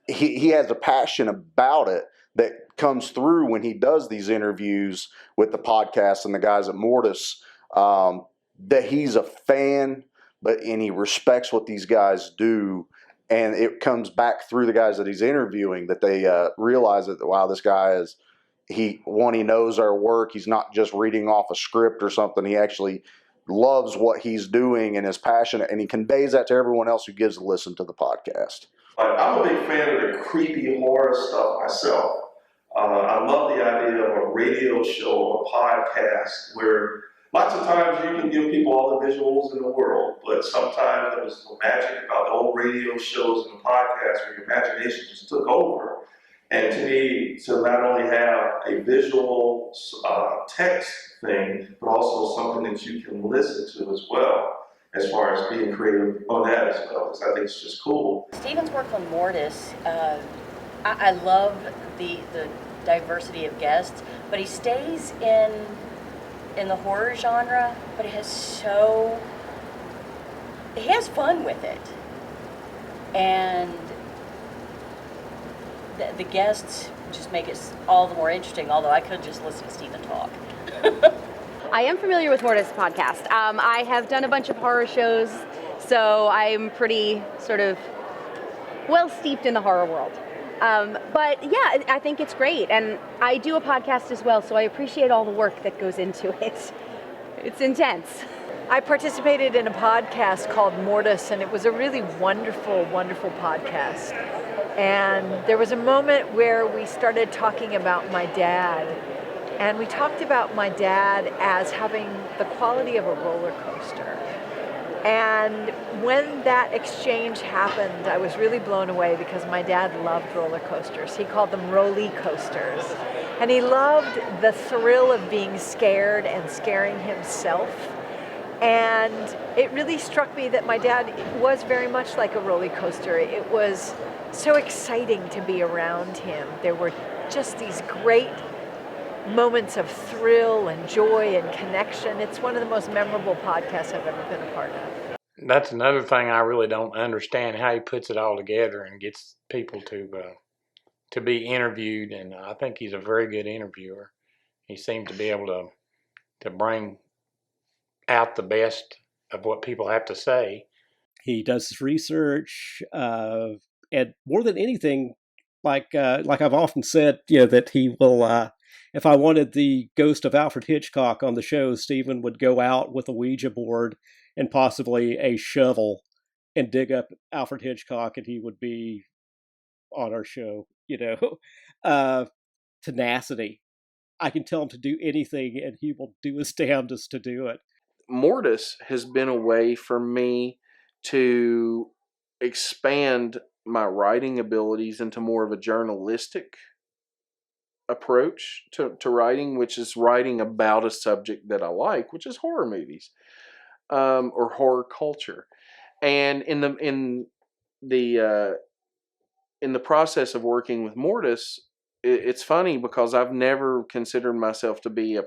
he has a passion about it that comes through when he does these interviews with the podcast and the guys at Mortis, that he's a fan, and he respects what these guys do. And it comes back through the guys that he's interviewing, that they realize that, wow, this guy is, he knows our work. He's not just reading off a script or something. He actually loves what he's doing and is passionate, and he conveys that to everyone else who gives a listen to the podcast. I'm a big fan of the creepy horror stuff myself. I love the idea of a radio show, a podcast, where lots of times you can give people all the visuals in the world, but sometimes there was some magic about the old radio shows and the podcasts where your imagination just took over. And to me, to not only have a visual text thing, but also something that you can listen to as well, as far as being creative on that as well, because I think it's just cool. Stephen's work on Mortis, I love the diversity of guests, but he stays in the horror genre, but he has fun with it. And the guests just make it all the more interesting, although I could just listen to Stephen talk. I am familiar with Mortis podcast. I have done a bunch of horror shows, so I'm pretty sort of well steeped in the horror world. But yeah, I think it's great. And I do a podcast as well, so I appreciate all the work that goes into it. It's intense. I participated in a podcast called Mortis, and it was a really wonderful, wonderful podcast. And there was a moment where we started talking about my dad. And we talked about my dad as having the quality of a roller coaster. And when that exchange happened, I was really blown away, because my dad loved roller coasters. He called them roly coasters. And he loved the thrill of being scared and scaring himself. And it really struck me that my dad was very much like a roller coaster. It was so exciting to be around him. There were just these great moments of thrill and joy and connection. It's one of the most memorable podcasts I've ever been a part of. That's another thing I really don't understand, how he puts it all together and gets people to be interviewed. And I think he's a very good interviewer. He seems to be able to bring out the best of what people have to say. He does his research, and more than anything, like I've often said, that he will. If I wanted the ghost of Alfred Hitchcock on the show, Stephen would go out with a Ouija board and possibly a shovel and dig up Alfred Hitchcock, and he would be on our show. Tenacity. I can tell him to do anything, and he will do his damnedest to do it. Mortis has been a way for me to expand my writing abilities into more of a journalistic approach to writing, which is writing about a subject that I like, which is horror movies, or horror culture. And in the process of working with Mortis, it's funny because I've never considered myself to be a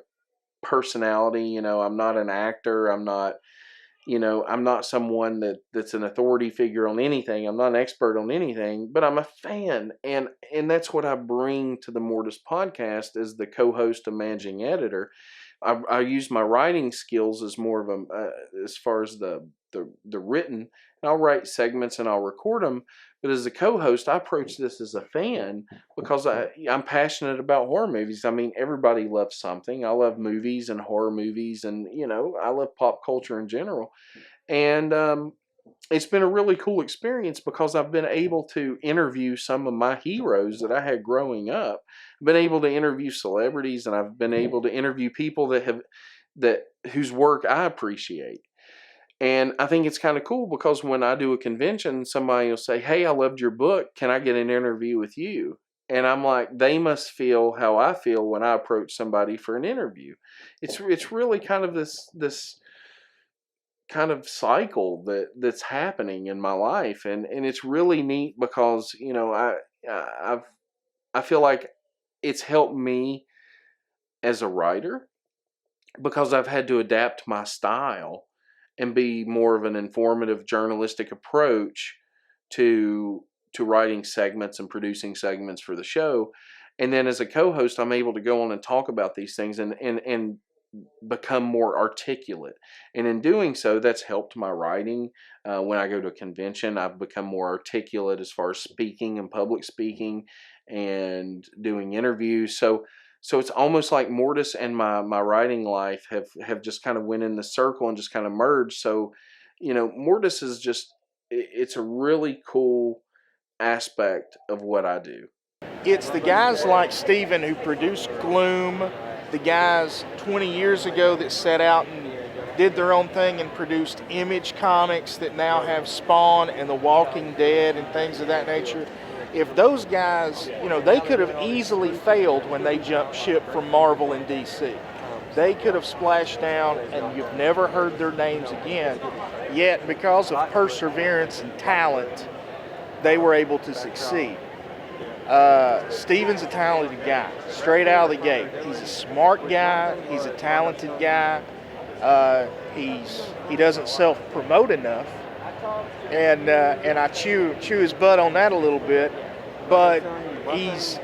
personality. I'm not an actor. I'm not someone that's an authority figure on anything. I'm not an expert on anything, but I'm a fan. And that's what I bring to the Mortis podcast as the co-host and managing editor. I use my writing skills as more of as far as the written. And I'll write segments and I'll record them. But as a co-host, I approach this as a fan because I'm passionate about horror movies. I mean, everybody loves something. I love movies and horror movies, and I love pop culture in general. And it's been a really cool experience because I've been able to interview some of my heroes that I had growing up. I've been able to interview celebrities, and I've been able to interview people whose work I appreciate. And I think it's kind of cool because when I do a convention, somebody will say, "Hey, I loved your book. Can I get an interview with you?" And I'm like, they must feel how I feel when I approach somebody for an interview. It's really kind of this kind of cycle that's happening in my life, and it's really neat because I feel like it's helped me as a writer because I've had to adapt my style and be more of an informative journalistic approach to writing segments and producing segments for the show. And then as a co-host, I'm able to go on and talk about these things and become more articulate. And in doing so, that's helped my writing. When I go to a convention, I've become more articulate as far as speaking and public speaking and doing interviews. So it's almost like Mortis and my writing life have just kind of went in the circle and just kind of merged. So, Mortis is just, it's a really cool aspect of what I do. It's the guys like Steven who produced Gloom, the guys 20 years ago that set out and did their own thing and produced Image Comics that now have Spawn and The Walking Dead and things of that nature. If those guys, they could have easily failed when they jumped ship from Marvel and DC. They could have splashed down and you've never heard their names again. Yet, because of perseverance and talent, they were able to succeed. Steven's a talented guy, straight out of the gate. He's a smart guy. He's a talented guy. He doesn't self-promote enough, and I chew his butt on that a little bit. But he's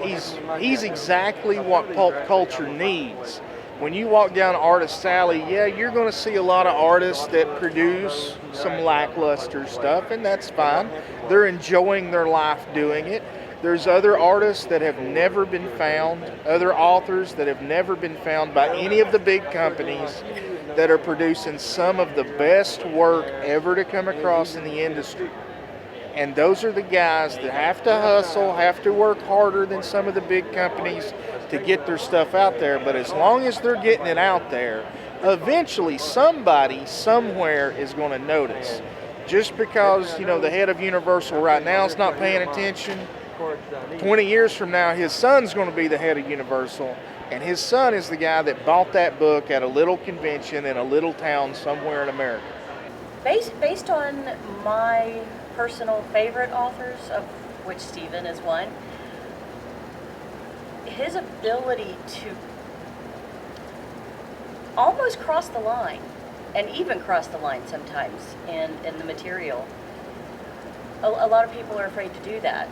exactly what pulp culture needs. When you walk down Artist Alley, yeah, you're going to see a lot of artists that produce some lackluster stuff, and that's fine. They're enjoying their life doing it. There's other artists that have never been found, other authors that have never been found by any of the big companies that are producing some of the best work ever to come across in the industry. And those are the guys that have to hustle, have to work harder than some of the big companies to get their stuff out there. But as long as they're getting it out there, eventually somebody somewhere is going to notice. Just because, the head of Universal right now is not paying attention, 20 years from now, his son's going to be the head of Universal, and his son is the guy that bought that book at a little convention in a little town somewhere in America. Based on my personal favorite authors, of which Steven is one, his ability to almost cross the line, and even cross the line sometimes in the material, a lot of people are afraid to do that.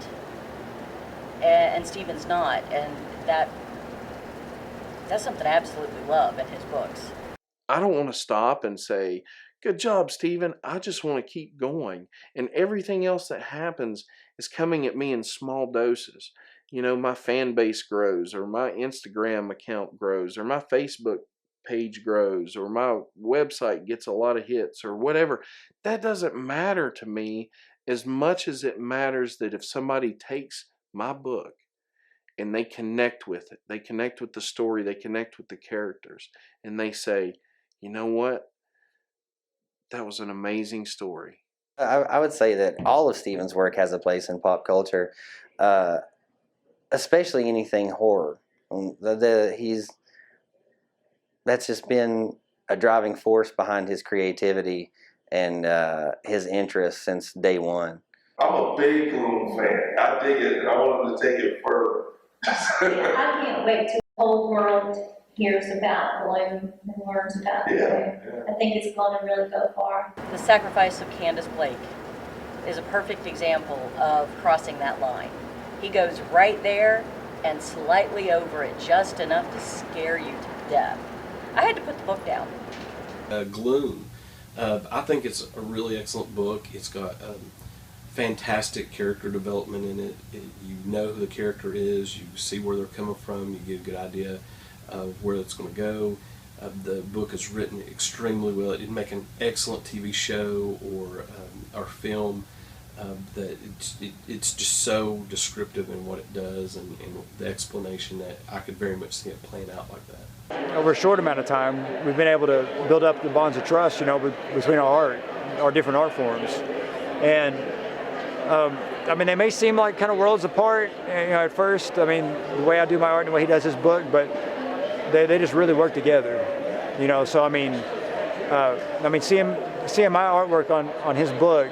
And Steven's not, and that's something I absolutely love in his books. I don't want to stop and say, "Good job, Steven." I just want to keep going. And everything else that happens is coming at me in small doses. My fan base grows, or my Instagram account grows, or my Facebook page grows, or my website gets a lot of hits, or whatever. That doesn't matter to me as much as it matters that if somebody takes my book and they connect with it, they connect with the story, they connect with the characters, and they say, "You know what? That was an amazing story." I would say that all of Steven's work has a place in pop culture, especially anything horror. That's just been a driving force behind his creativity and his interest since day one. I'm a big Gloom fan. I dig it, and I want him to take it further. I can't wait till the whole world hears about Gloom and learns about Gloom. Yeah. I think it's going to really go far. The Sacrifice of Candace Blake is a perfect example of crossing that line. He goes right there and slightly over it, just enough to scare you to death. I had to put the book down. Gloom. I think it's a really excellent book. It's got fantastic character development in it. You know who the character is, you see where they're coming from, you get a good idea of where it's going to go. The book is written extremely well. It'd make an excellent TV show or film. That it's just so descriptive in what it does and the explanation that I could very much see it playing out like that. Over a short amount of time, we've been able to build up the bonds of trust, between our different art forms. And I mean, they may seem like kind of worlds apart, at first. I mean, the way I do my art and the way he does his book, but they just really work together, So I mean, seeing my artwork on his book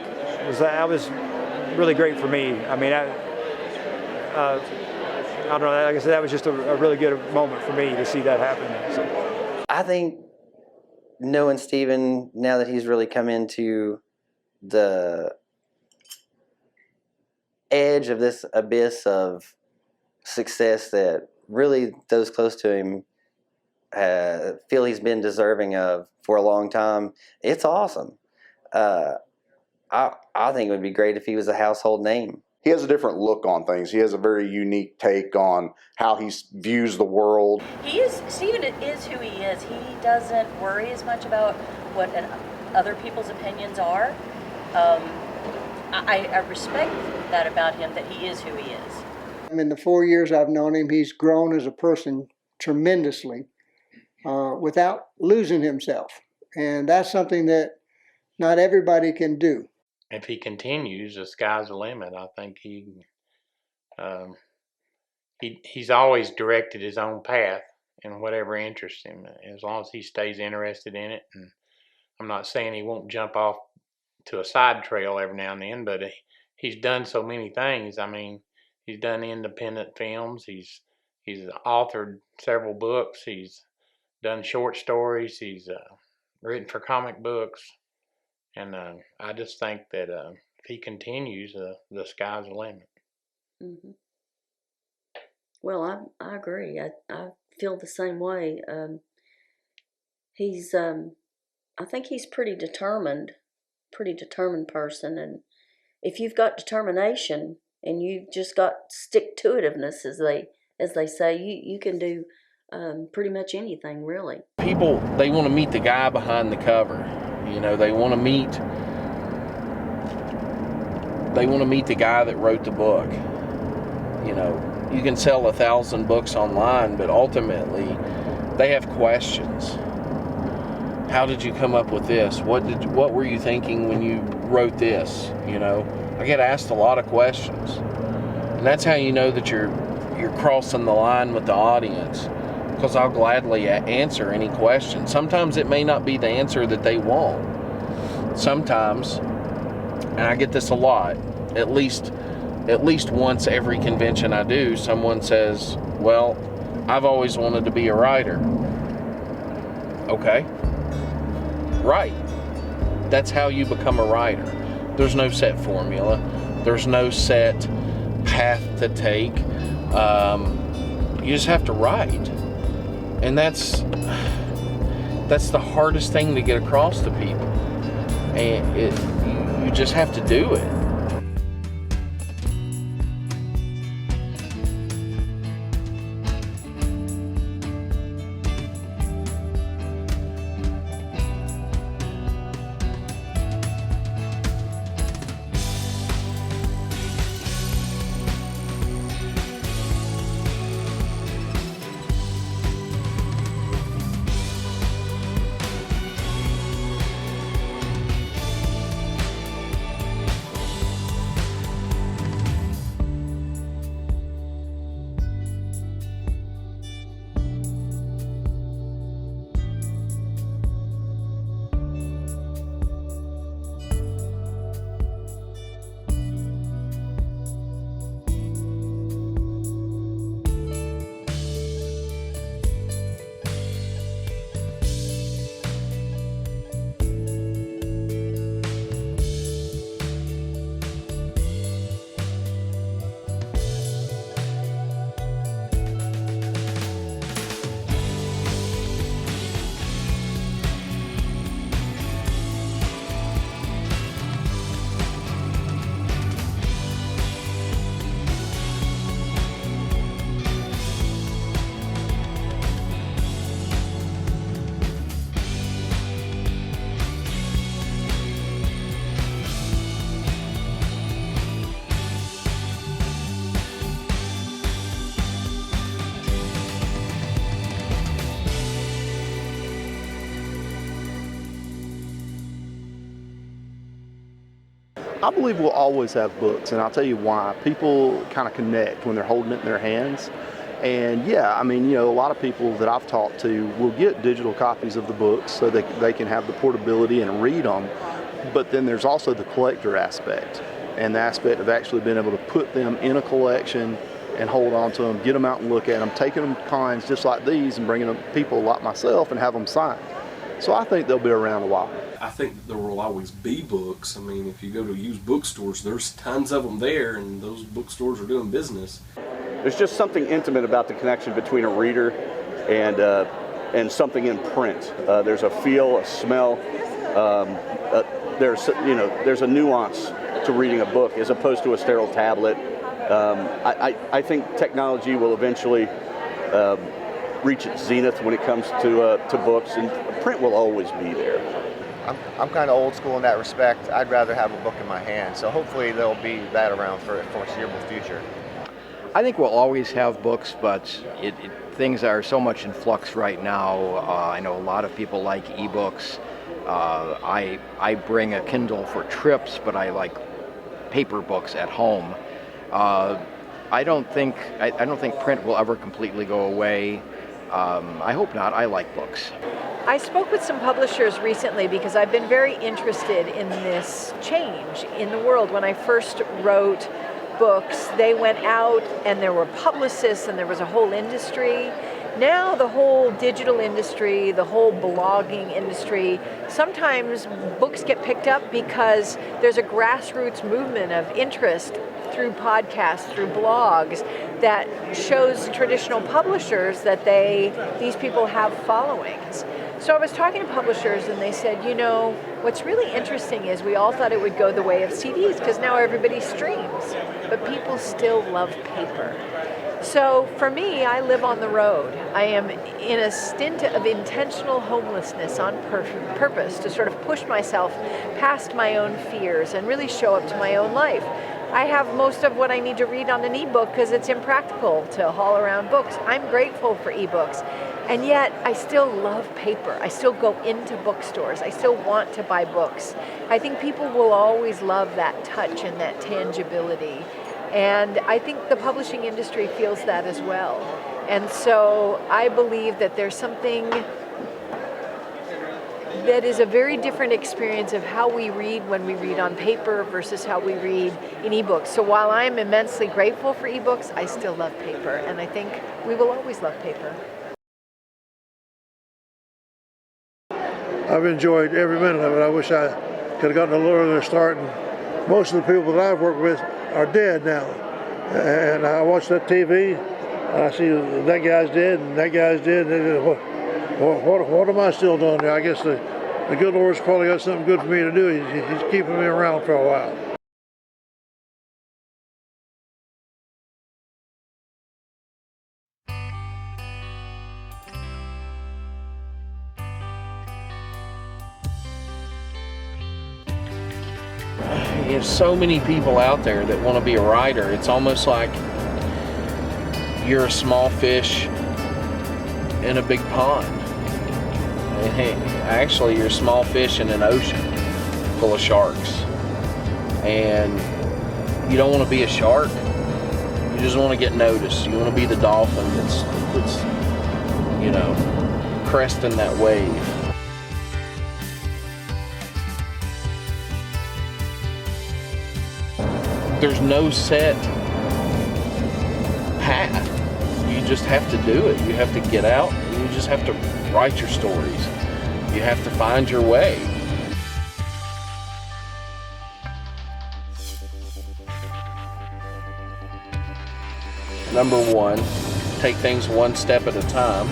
was really great for me. I mean, I don't know. Like I said, that was just a really good moment for me to see that happen. So. I think knowing Stephen, now that he's really come into the edge of this abyss of success that really those close to him feel he's been deserving of for a long time, it's awesome. I think it would be great if he was a household name. He has a different look on things. He has a very unique take on how he views the world. Stephen is who he is. He doesn't worry as much about what other people's opinions are. I respect that about him, that he is who he is. In the 4 years I've known him, he's grown as a person tremendously without losing himself. And that's something that not everybody can do. If he continues, the sky's the limit. I think he's always directed his own path in whatever interests him, as long as he stays interested in it. And I'm not saying he won't jump off to a side trail every now and then, but he's done so many things. I mean, he's done independent films. He's authored several books. He's done short stories. He's written for comic books. And I just think that if he continues, the sky's the limit. Mm-hmm. Well, I agree. I feel the same way. I think he's pretty determined person. And if you've got determination and you've just got stick-to-itiveness, as they say, you can do pretty much anything, really. People, they want to meet the guy behind the cover. They want to meet the guy that wrote the book. You can sell 1,000 books online, but ultimately they have questions. How did you come up with this? What were you thinking when you wrote this? I get asked a lot of questions. And that's how you know that you're crossing the line with the audience, because I'll gladly answer any question. Sometimes it may not be the answer that they want. Sometimes, and I get this a lot, at least once every convention I do, someone says, well, I've always wanted to be a writer. Okay. Right. That's how you become a writer. There's no set formula. There's no set path to take. You just have to write. And that's the hardest thing to get across to people. And you just have to do it. I believe we'll always have books, and I'll tell you why. People kind of connect when they're holding it in their hands. And yeah, I mean, a lot of people that I've talked to will get digital copies of the books so that they can have the portability and read them. But then there's also the collector aspect, and the aspect of actually being able to put them in a collection and hold on to them, get them out and look at them, taking them to cons just like these and bringing them people like myself and have them signed. So I think they'll be around a while. I think that there will always be books. I mean, if you go to used bookstores, there's tons of them there, and those bookstores are doing business. There's just something intimate about the connection between a reader and something in print. There's a feel, a smell. There's a nuance to reading a book as opposed to a sterile tablet. I think technology will eventually reach its zenith when it comes to books, and print will always be there. I'm kind of old school in that respect. I'd rather have a book in my hand, so hopefully there'll be that around for a foreseeable future. I think we'll always have books, but things are so much in flux right now. I know a lot of people like ebooks. I bring a Kindle for trips, but I like paper books at home. I don't think print will ever completely go away. I hope not. I like books. I spoke with some publishers recently because I've been very interested in this change in the world. When I first wrote books, they went out and there were publicists and there was a whole industry. Now the whole digital industry, the whole blogging industry, sometimes books get picked up because there's a grassroots movement of interest through podcasts, through blogs, that shows traditional publishers that these people have followings. So I was talking to publishers and they said, what's really interesting is we all thought it would go the way of CDs because now everybody streams, but people still love paper. So for me, I live on the road. I am in a stint of intentional homelessness on purpose to sort of push myself past my own fears and really show up to my own life. I have most of what I need to read on an ebook because it's impractical to haul around books. I'm grateful for ebooks, and yet I still love paper. I still go into bookstores. I still want to buy books. I think people will always love that touch and that tangibility. And I think the publishing industry feels that as well. And so I believe that there's something that is a very different experience of how we read when we read on paper versus how we read in ebooks. So while I'm immensely grateful for ebooks, I still love paper. And I think we will always love paper. I've enjoyed every minute of it. I wish I could have gotten a little earlier start. And most of the people that I've worked with are dead now. And I watch that TV, and I see that guy's dead and that guy's dead. And what am I still doing there? I guess the good Lord's probably got something good for me to do. He's keeping me around for a while. There's so many people out there that want to be a writer. It's almost like you're a small fish in a big pond. And hey, actually, you're a small fish in an ocean full of sharks. And you don't want to be a shark. You just want to get noticed. You want to be the dolphin that's cresting that wave. There's no set path. You just have to do it. You have to get out. You just have to write your stories. You have to find your way. Number one, take things one step at a time.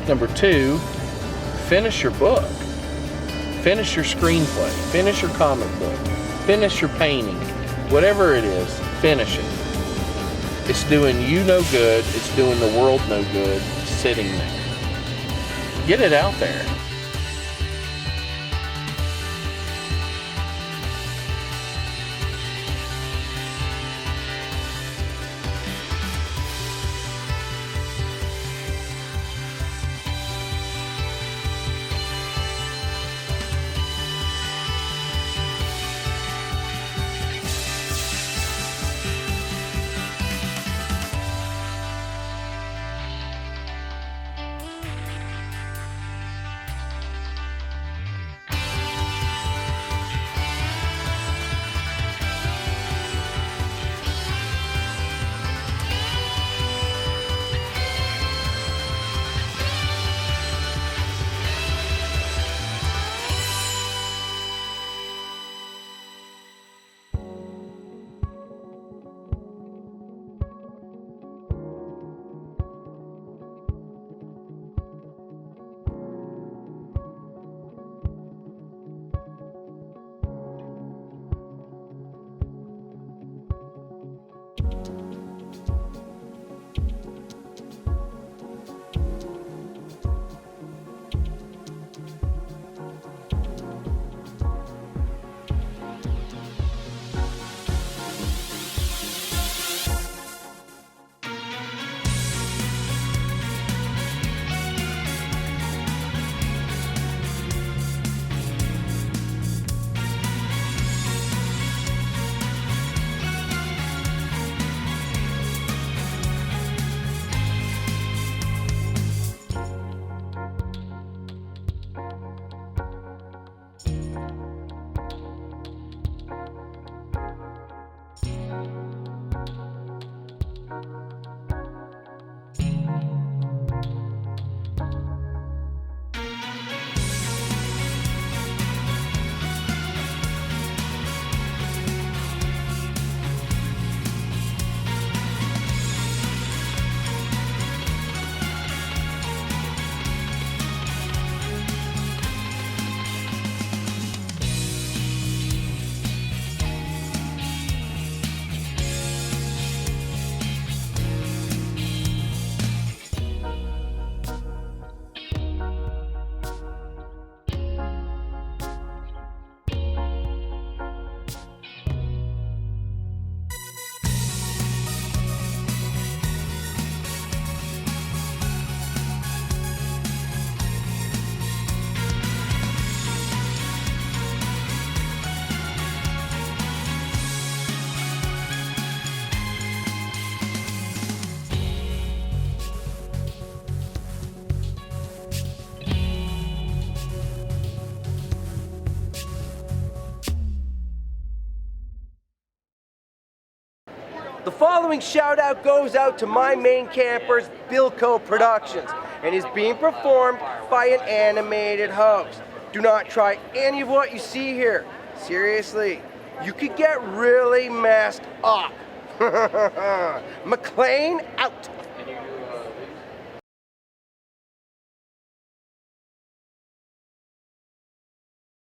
Number two, finish your book. Finish your screenplay. Finish your comic book. Finish your painting. Whatever it is, finish it. It's doing you no good. It's doing the world no good sitting there. Get it out there. The following shout out goes out to my main campers, Bilco Productions, and is being performed by an animated host. Do not try any of what you see here. Seriously, you could get really messed up. McLean out.